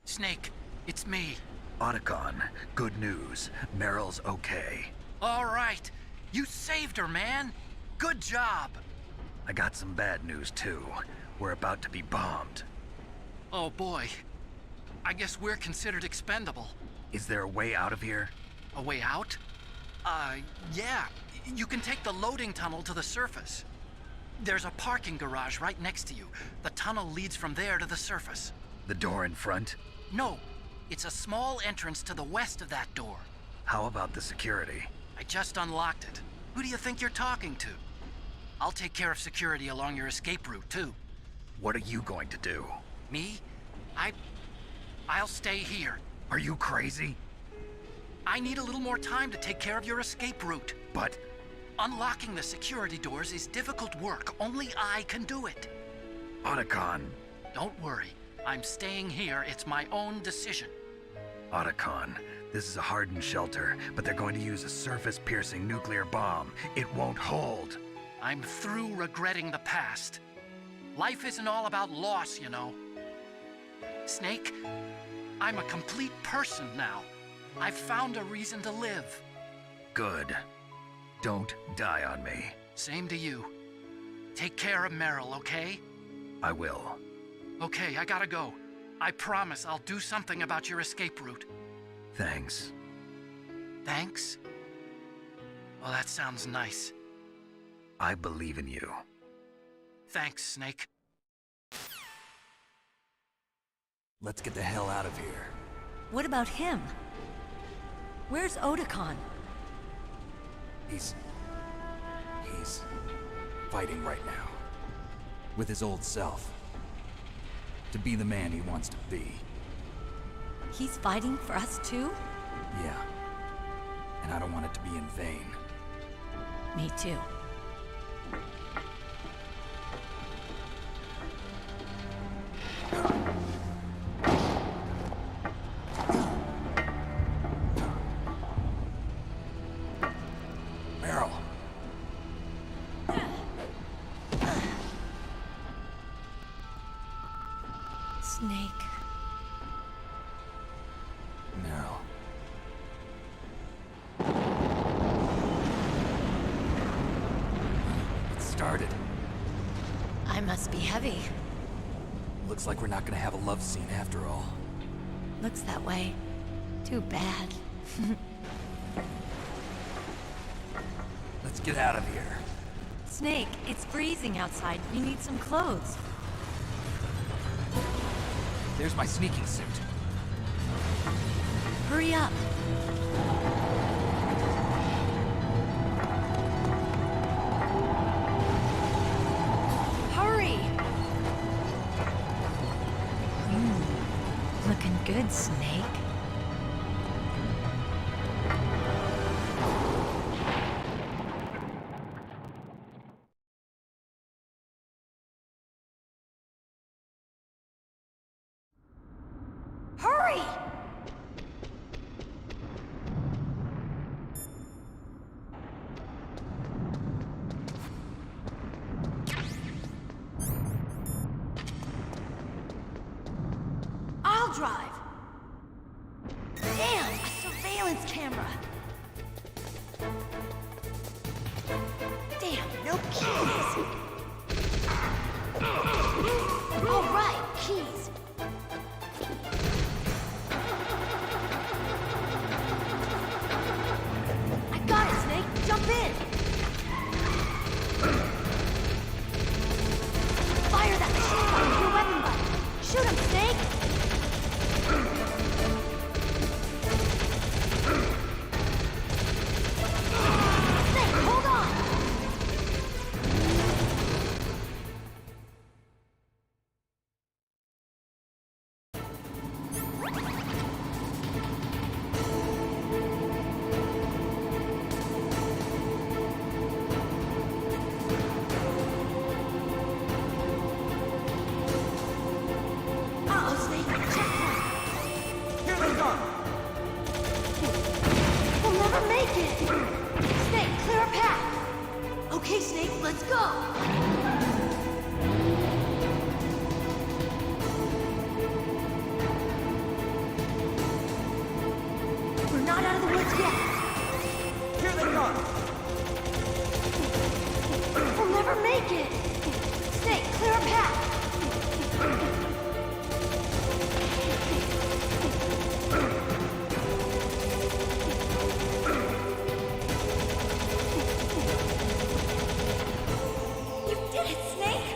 Snake, it's me. Otacon, good news. Meryl's okay. All right. You saved her, man. Good job. I got some bad news, too. We're about to be bombed. Oh, boy. I guess we're considered expendable. Is there a way out of here? A way out? Yeah. You can take the loading tunnel to the surface. There's a parking garage right next to you. The tunnel leads from there to the surface. The door in front? No. It's a small entrance to the west of that door. How about the security? I just unlocked it. Who do you think you're talking to? I'll take care of security along your escape route, too. What are you going to do? Me? I'll stay here. Are you crazy? I need a little more time to take care of your escape route. But Unlocking the security doors is difficult work. Only I can do it. Otacon. Don't worry. I'm staying here. It's my own decision. Otacon, this is a hardened shelter, but they're going to use a surface-piercing nuclear bomb. It won't hold. I'm through regretting the past. Life isn't all about loss, you know. Snake, I'm a complete person now. I've found a reason to live. Good. Don't die on me. Same to you. Take care of Meryl, okay? I will. Okay, I gotta go. I promise I'll do something about your escape route. Thanks. Thanks? Well, that sounds nice. I believe in you. Thanks, Snake. Let's get the hell out of here. What about him? Where's Otacon? He's fighting right now. With his old self. To be the man he wants to be. He's fighting for us too? Yeah. And I don't want it to be in vain. Me too. Meryl. Snake. Meryl. It started. I must be heavy. Looks like we're not gonna have a love scene after all. Looks that way. Too bad. Let's get out of here. Snake, it's freezing outside. You need some clothes. There's my sneaking suit. Hurry up. Hurry! Looking good, Snake. Hurry! I'll drive. Damn, a surveillance camera. Damn, no keys. All right, keys. I got it, Snake. Jump in. Fire that machine gun with your weapon button. Shoot him, Snake. Okay, Snake, let's go! We're not out of the woods yet. Here they come! We'll never make it! Snake, clear a path! You did it, Snake!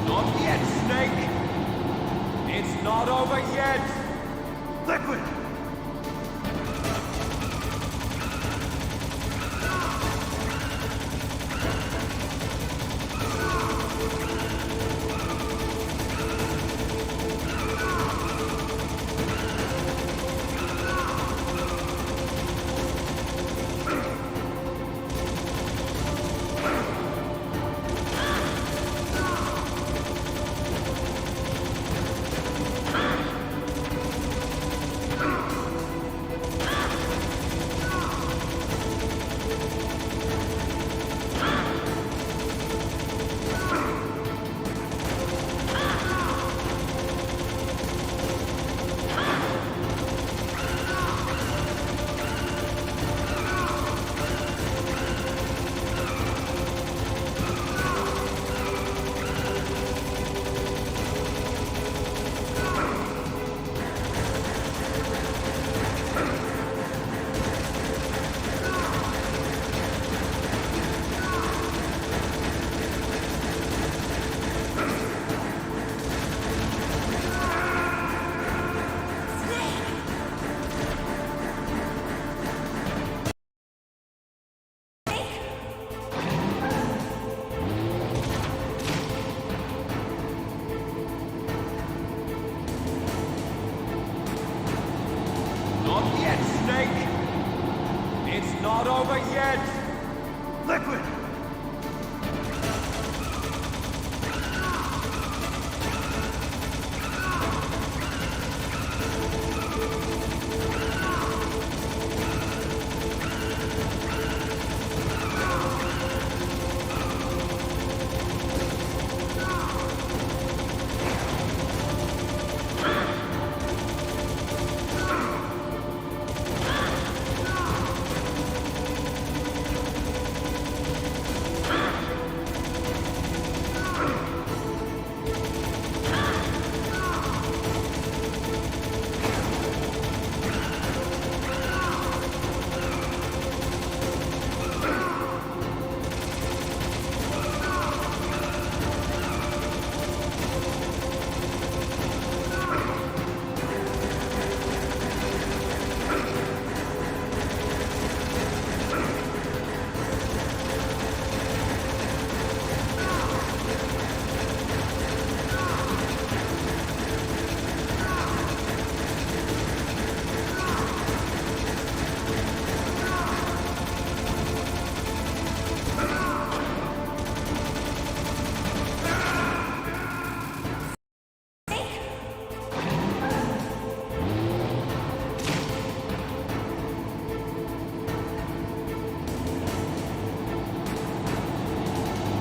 Not yet, Snake! It's not over yet! Liquid! Not yet, Snake! It's not over yet! Liquid!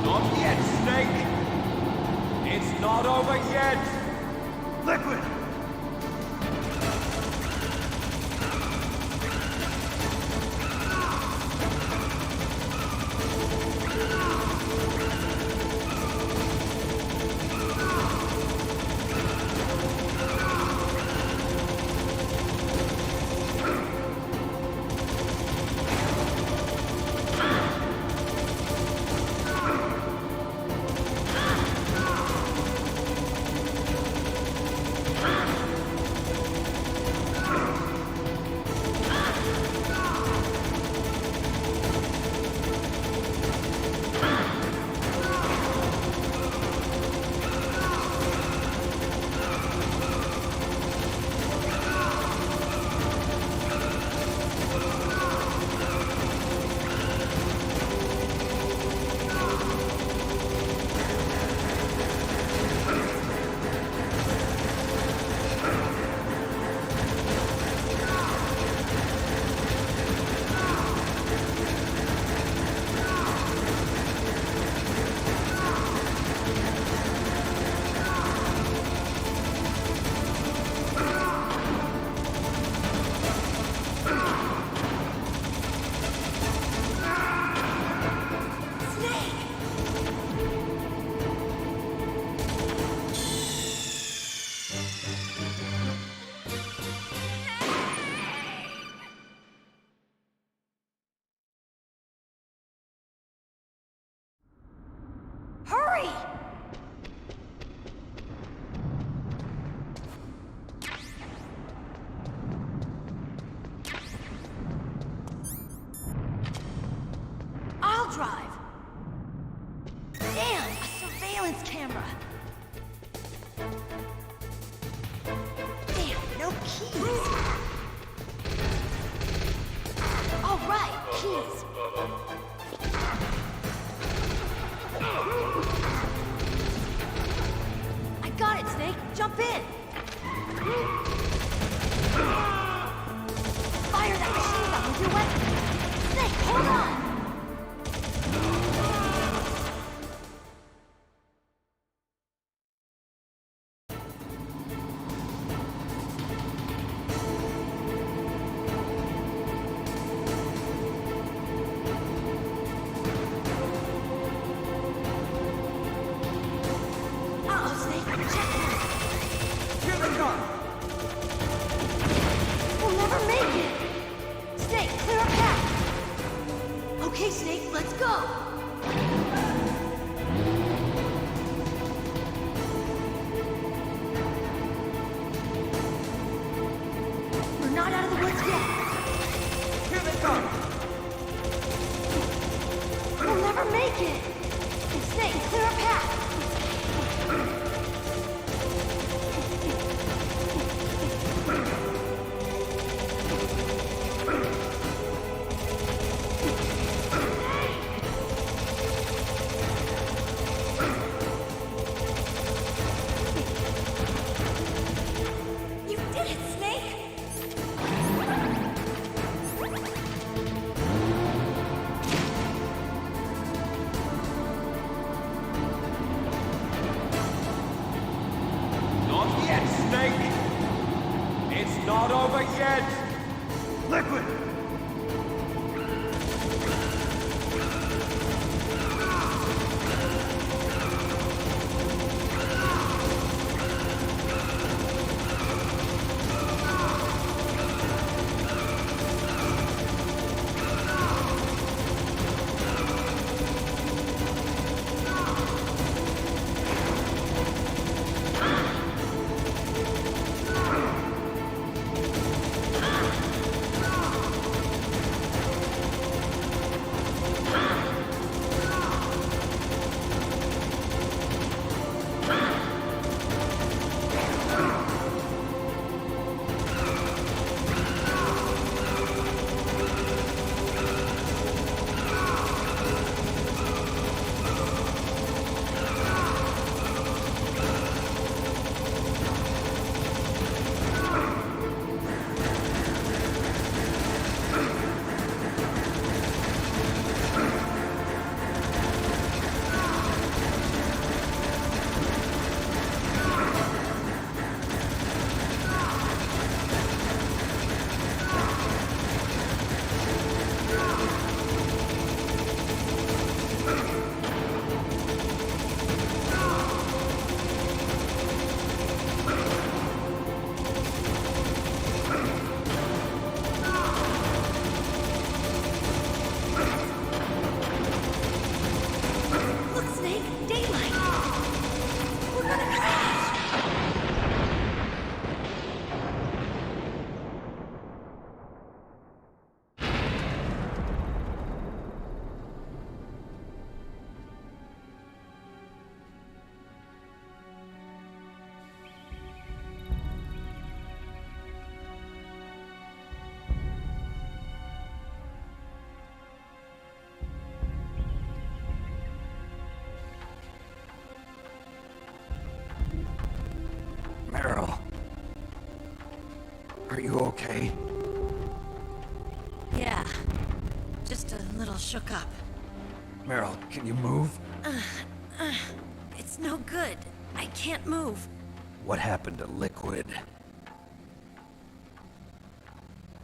Not yet, Snake! It's not over yet! Liquid! hurry! I'll drive. Damn, a surveillance camera. Damn, no keys. All right, keys. I got it, Snake. Jump in. Fire that machine gun with your weapon. Snake, hold on. Uh-oh, Snake. Check this. Here they come! We'll never make it! Snake, clear a path! Okay, Snake, let's go! We're not out of the woods yet! Here they come! We'll never make it! Snake, clear a path! You did it, Snake! Not yet, Snake! It's not over yet! Liquid! Meryl. Are you okay? Yeah, just a little shook up. Meryl, can you move? It's no good. I can't move. What happened to Liquid?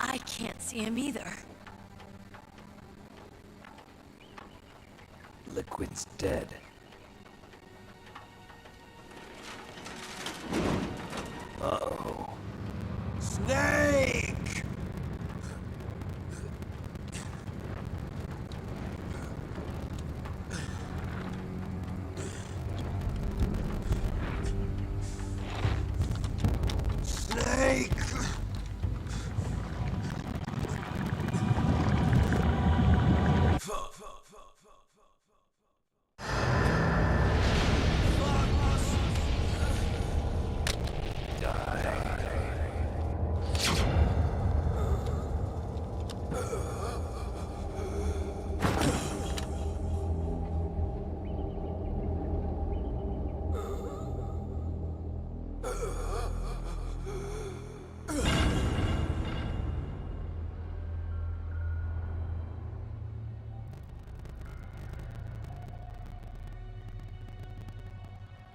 I can't see him either. Liquid's dead. Uh-oh. Snake!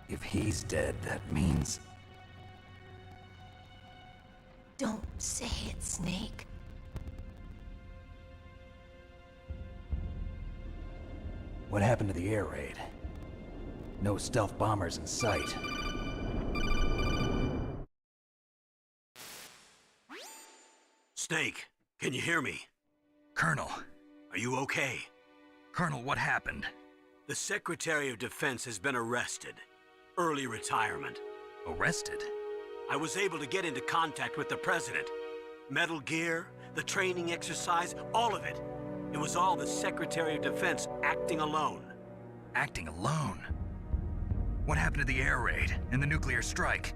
If he's dead, that means... Don't say it, Snake. What happened to the air raid? No stealth bombers in sight. Snake, can you hear me? Colonel. Are you okay? Colonel, what happened? The Secretary of Defense has been arrested. Early retirement. Arrested? I was able to get into contact with the President. Metal Gear, the training exercise, all of it. It was all the Secretary of Defense acting alone. Acting alone? What happened to the air raid and the nuclear strike?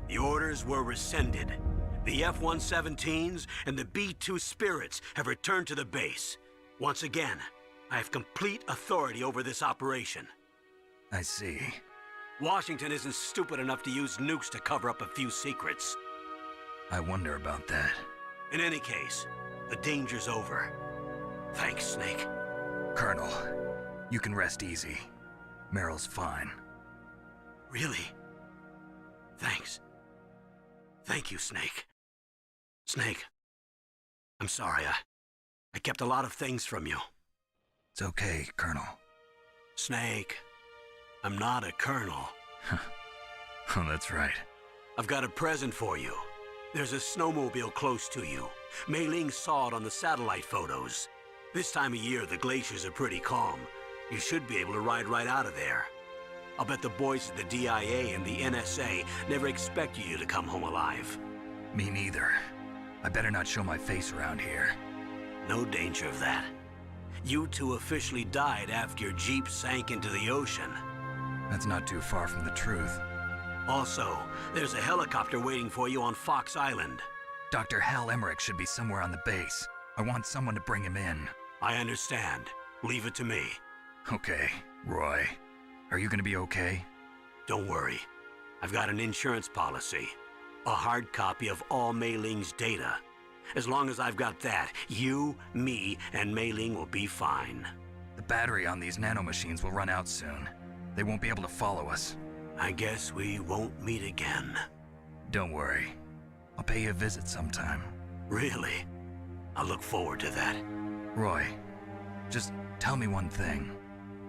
The orders were rescinded. The F-117s and the B-2 Spirits have returned to the base. Once again, I have complete authority over this operation. I see. Washington isn't stupid enough to use nukes to cover up a few secrets. I wonder about that. In any case, the danger's over. Thanks, Snake. Colonel, you can rest easy. Meryl's fine. Really? Thanks. Thank you, Snake. Snake, I'm sorry. I kept a lot of things from you. It's okay, Colonel. Snake, I'm not a colonel. Oh, that's right. I've got a present for you. There's a snowmobile close to you. Mei Ling saw it on the satellite photos. This time of year, the glaciers are pretty calm. You should be able to ride right out of there. I'll bet the boys at the DIA and the NSA never expected you to come home alive. Me neither. I better not show my face around here. No danger of that. You two officially died after your Jeep sank into the ocean. That's not too far from the truth. Also, there's a helicopter waiting for you on Fox Island. Dr. Hal Emmerich should be somewhere on the base. I want someone to bring him in. I understand. Leave it to me. Okay, Roy. Are you gonna be okay? Don't worry. I've got an insurance policy. A hard copy of all Mei Ling's data. As long as I've got that, you, me, and Mei Ling will be fine. The battery on these nanomachines will run out soon. They won't be able to follow us. I guess we won't meet again. Don't worry. I'll pay you a visit sometime. Really? I look forward to that. Roy, just tell me one thing.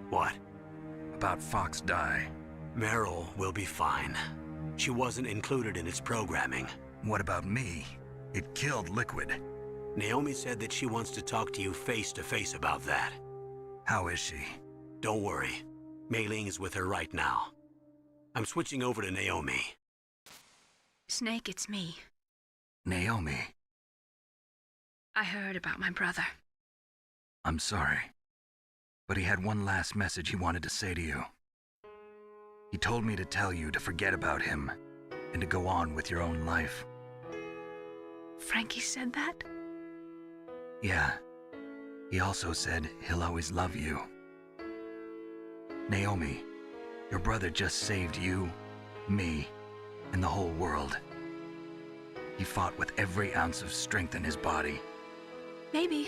What? About Fox Die. Meryl will be fine. She wasn't included in its programming. What about me? It killed Liquid. Naomi said that she wants to talk to you face to face about that. How is she? Don't worry. Mei Ling is with her right now. I'm switching over to Naomi. Snake, it's me. Naomi. I heard about my brother. I'm sorry. But he had one last message he wanted to say to you. He told me to tell you to forget about him and to go on with your own life. Frankie said that? Yeah. He also said he'll always love you. Naomi, your brother just saved you, me, and the whole world. He fought with every ounce of strength in his body. Maybe.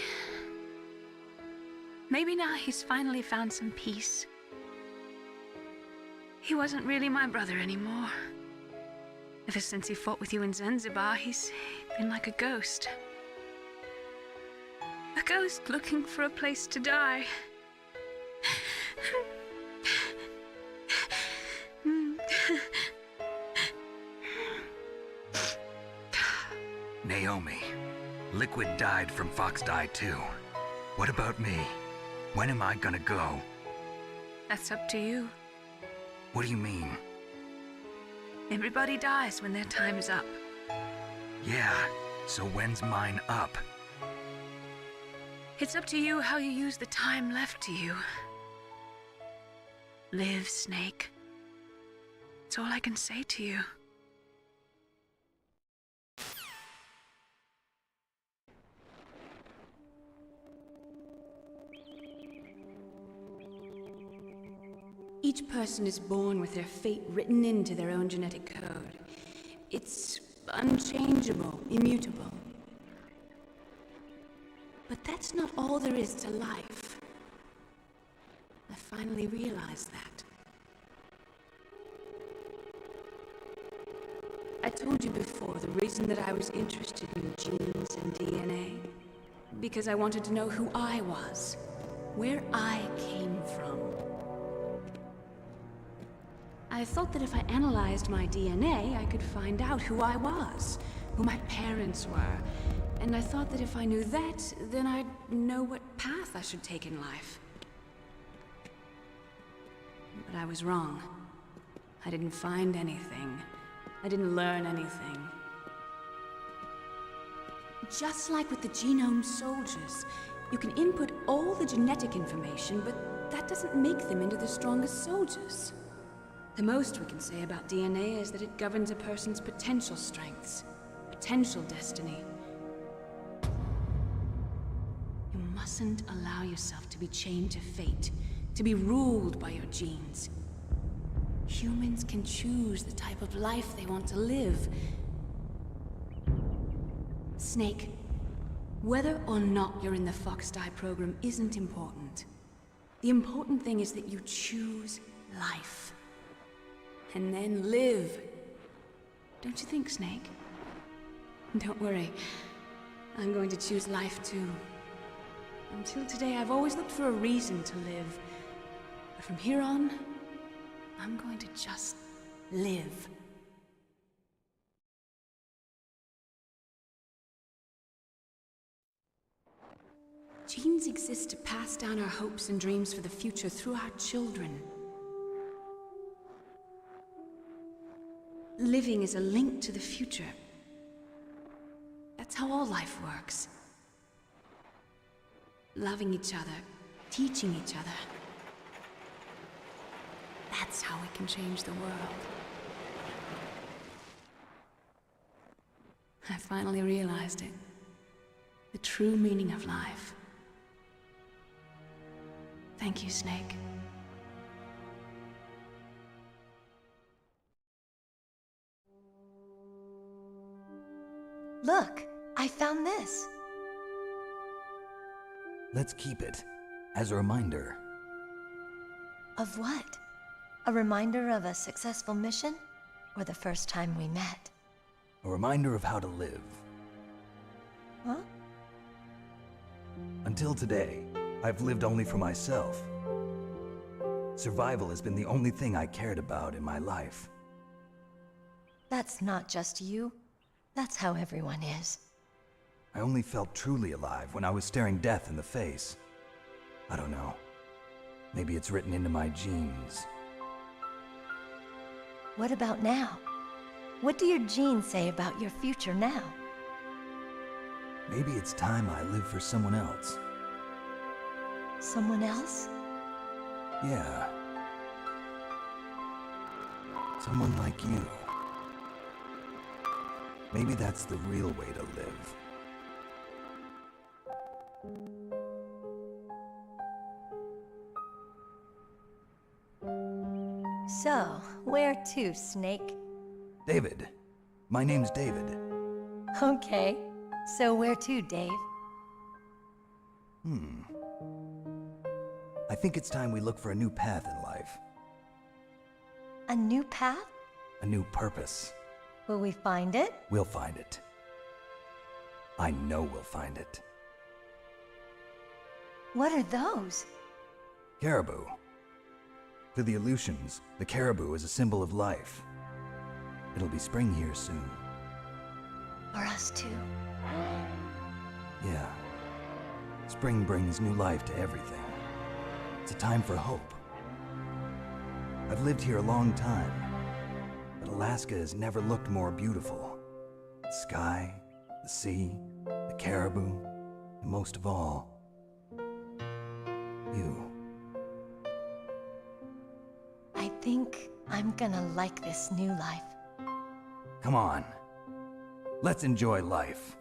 Maybe now he's finally found some peace. He wasn't really my brother anymore. Ever since he fought with you in Zanzibar, he's been like a ghost. A ghost looking for a place to die. Naomi, Liquid died from Fox Die too. What about me? When am I gonna go? That's up to you. What do you mean? Everybody dies when their time is up. Yeah, so when's mine up? It's up to you how you use the time left to you. Live, Snake. That's all I can say to you. Each person is born with their fate written into their own genetic code. It's unchangeable, immutable. But that's not all there is to life. I finally realized that. told you before the reason that I was interested in genes and DNA. Because I wanted to know who I was, where I came from. I thought that if I analyzed my DNA, I could find out who I was, who my parents were, and I thought that if I knew that, then I'd know what path I should take in life. But I was wrong. I didn't find anything. I didn't learn anything. Just like with the genome soldiers, you can input all the genetic information, but that doesn't make them into the strongest soldiers. The most we can say about DNA is that it governs a person's potential strengths, potential destiny. You mustn't allow yourself to be chained to fate, to be ruled by your genes. Humans can choose the type of life they want to live. Snake, whether or not you're in the Fox-Die program isn't important. The important thing is that you choose life. And then live. Don't you think, Snake? Don't worry. I'm going to choose life too. Until today, I've always looked for a reason to live. But from here on, I'm going to just live. Genes exist to pass down our hopes and dreams for the future through our children. Living is a link to the future. That's how all life works. Loving each other, teaching each other. That's how we can change the world. I finally realized it. The true meaning of life. Thank you, Snake. Look, I found this. Let's keep it as a reminder. Of what? A reminder of a successful mission? Or the first time we met? A reminder of how to live. Huh? Until today, I've lived only for myself. Survival has been the only thing I cared about in my life. That's not just you. That's how everyone is. I only felt truly alive when I was staring death in the face. I don't know. Maybe it's written into my genes. What about now? What do your genes say about your future now? Maybe it's time I live for someone else. Someone else? Yeah. Someone like you. Maybe that's the real way to live. So, where to, Snake? David. My name's David. Okay. So where to, Dave? I think it's time we look for a new path in life. A new path? A new purpose. Will we find it? We'll find it. I know we'll find it. What are those? Caribou. To the Aleutians, the caribou is a symbol of life. It'll be spring here soon. For us too. Yeah. Spring brings new life to everything. It's a time for hope. I've lived here a long time, but Alaska has never looked more beautiful. The sky, the sea, the caribou, and most of all, you. I think I'm gonna like this new life. Come on. Let's enjoy life.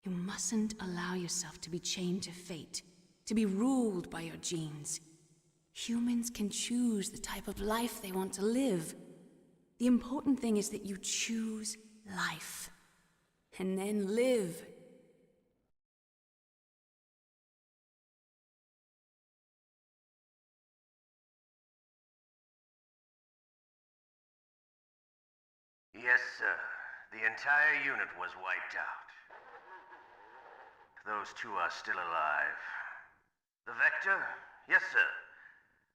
You mustn't allow yourself to be chained to fate, to be ruled by your genes. Humans can choose the type of life they want to live. The important thing is that you choose life, and then live. Yes, sir. The entire unit was wiped out. Those two are still alive. The Vector? Yes, sir.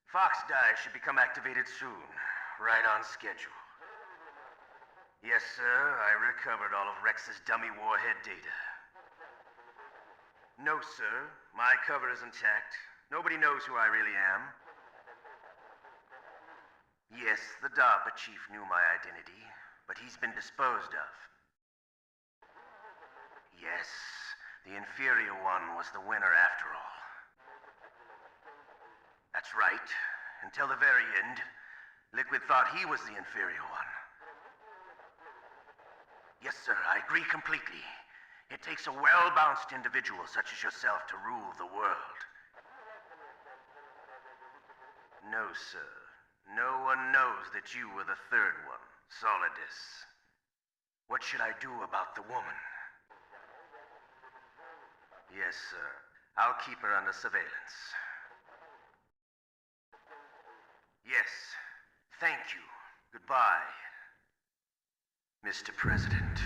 Fox Die should become activated soon. Right on schedule. Yes, sir. I recovered all of Rex's dummy warhead data. No, sir. My cover is intact. Nobody knows who I really am. Yes, the DARPA chief knew my identity, but he's been disposed of. Yes, the inferior one was the winner after all. That's right. Until the very end, Liquid thought he was the inferior one. Yes, sir, I agree completely. It takes a well-balanced individual such as yourself to rule the world. No, sir. No one knows that you were the third one, Solidus. What should I do about the woman? Yes, sir. I'll keep her under surveillance. Yes. Thank you. Goodbye, Mr. President.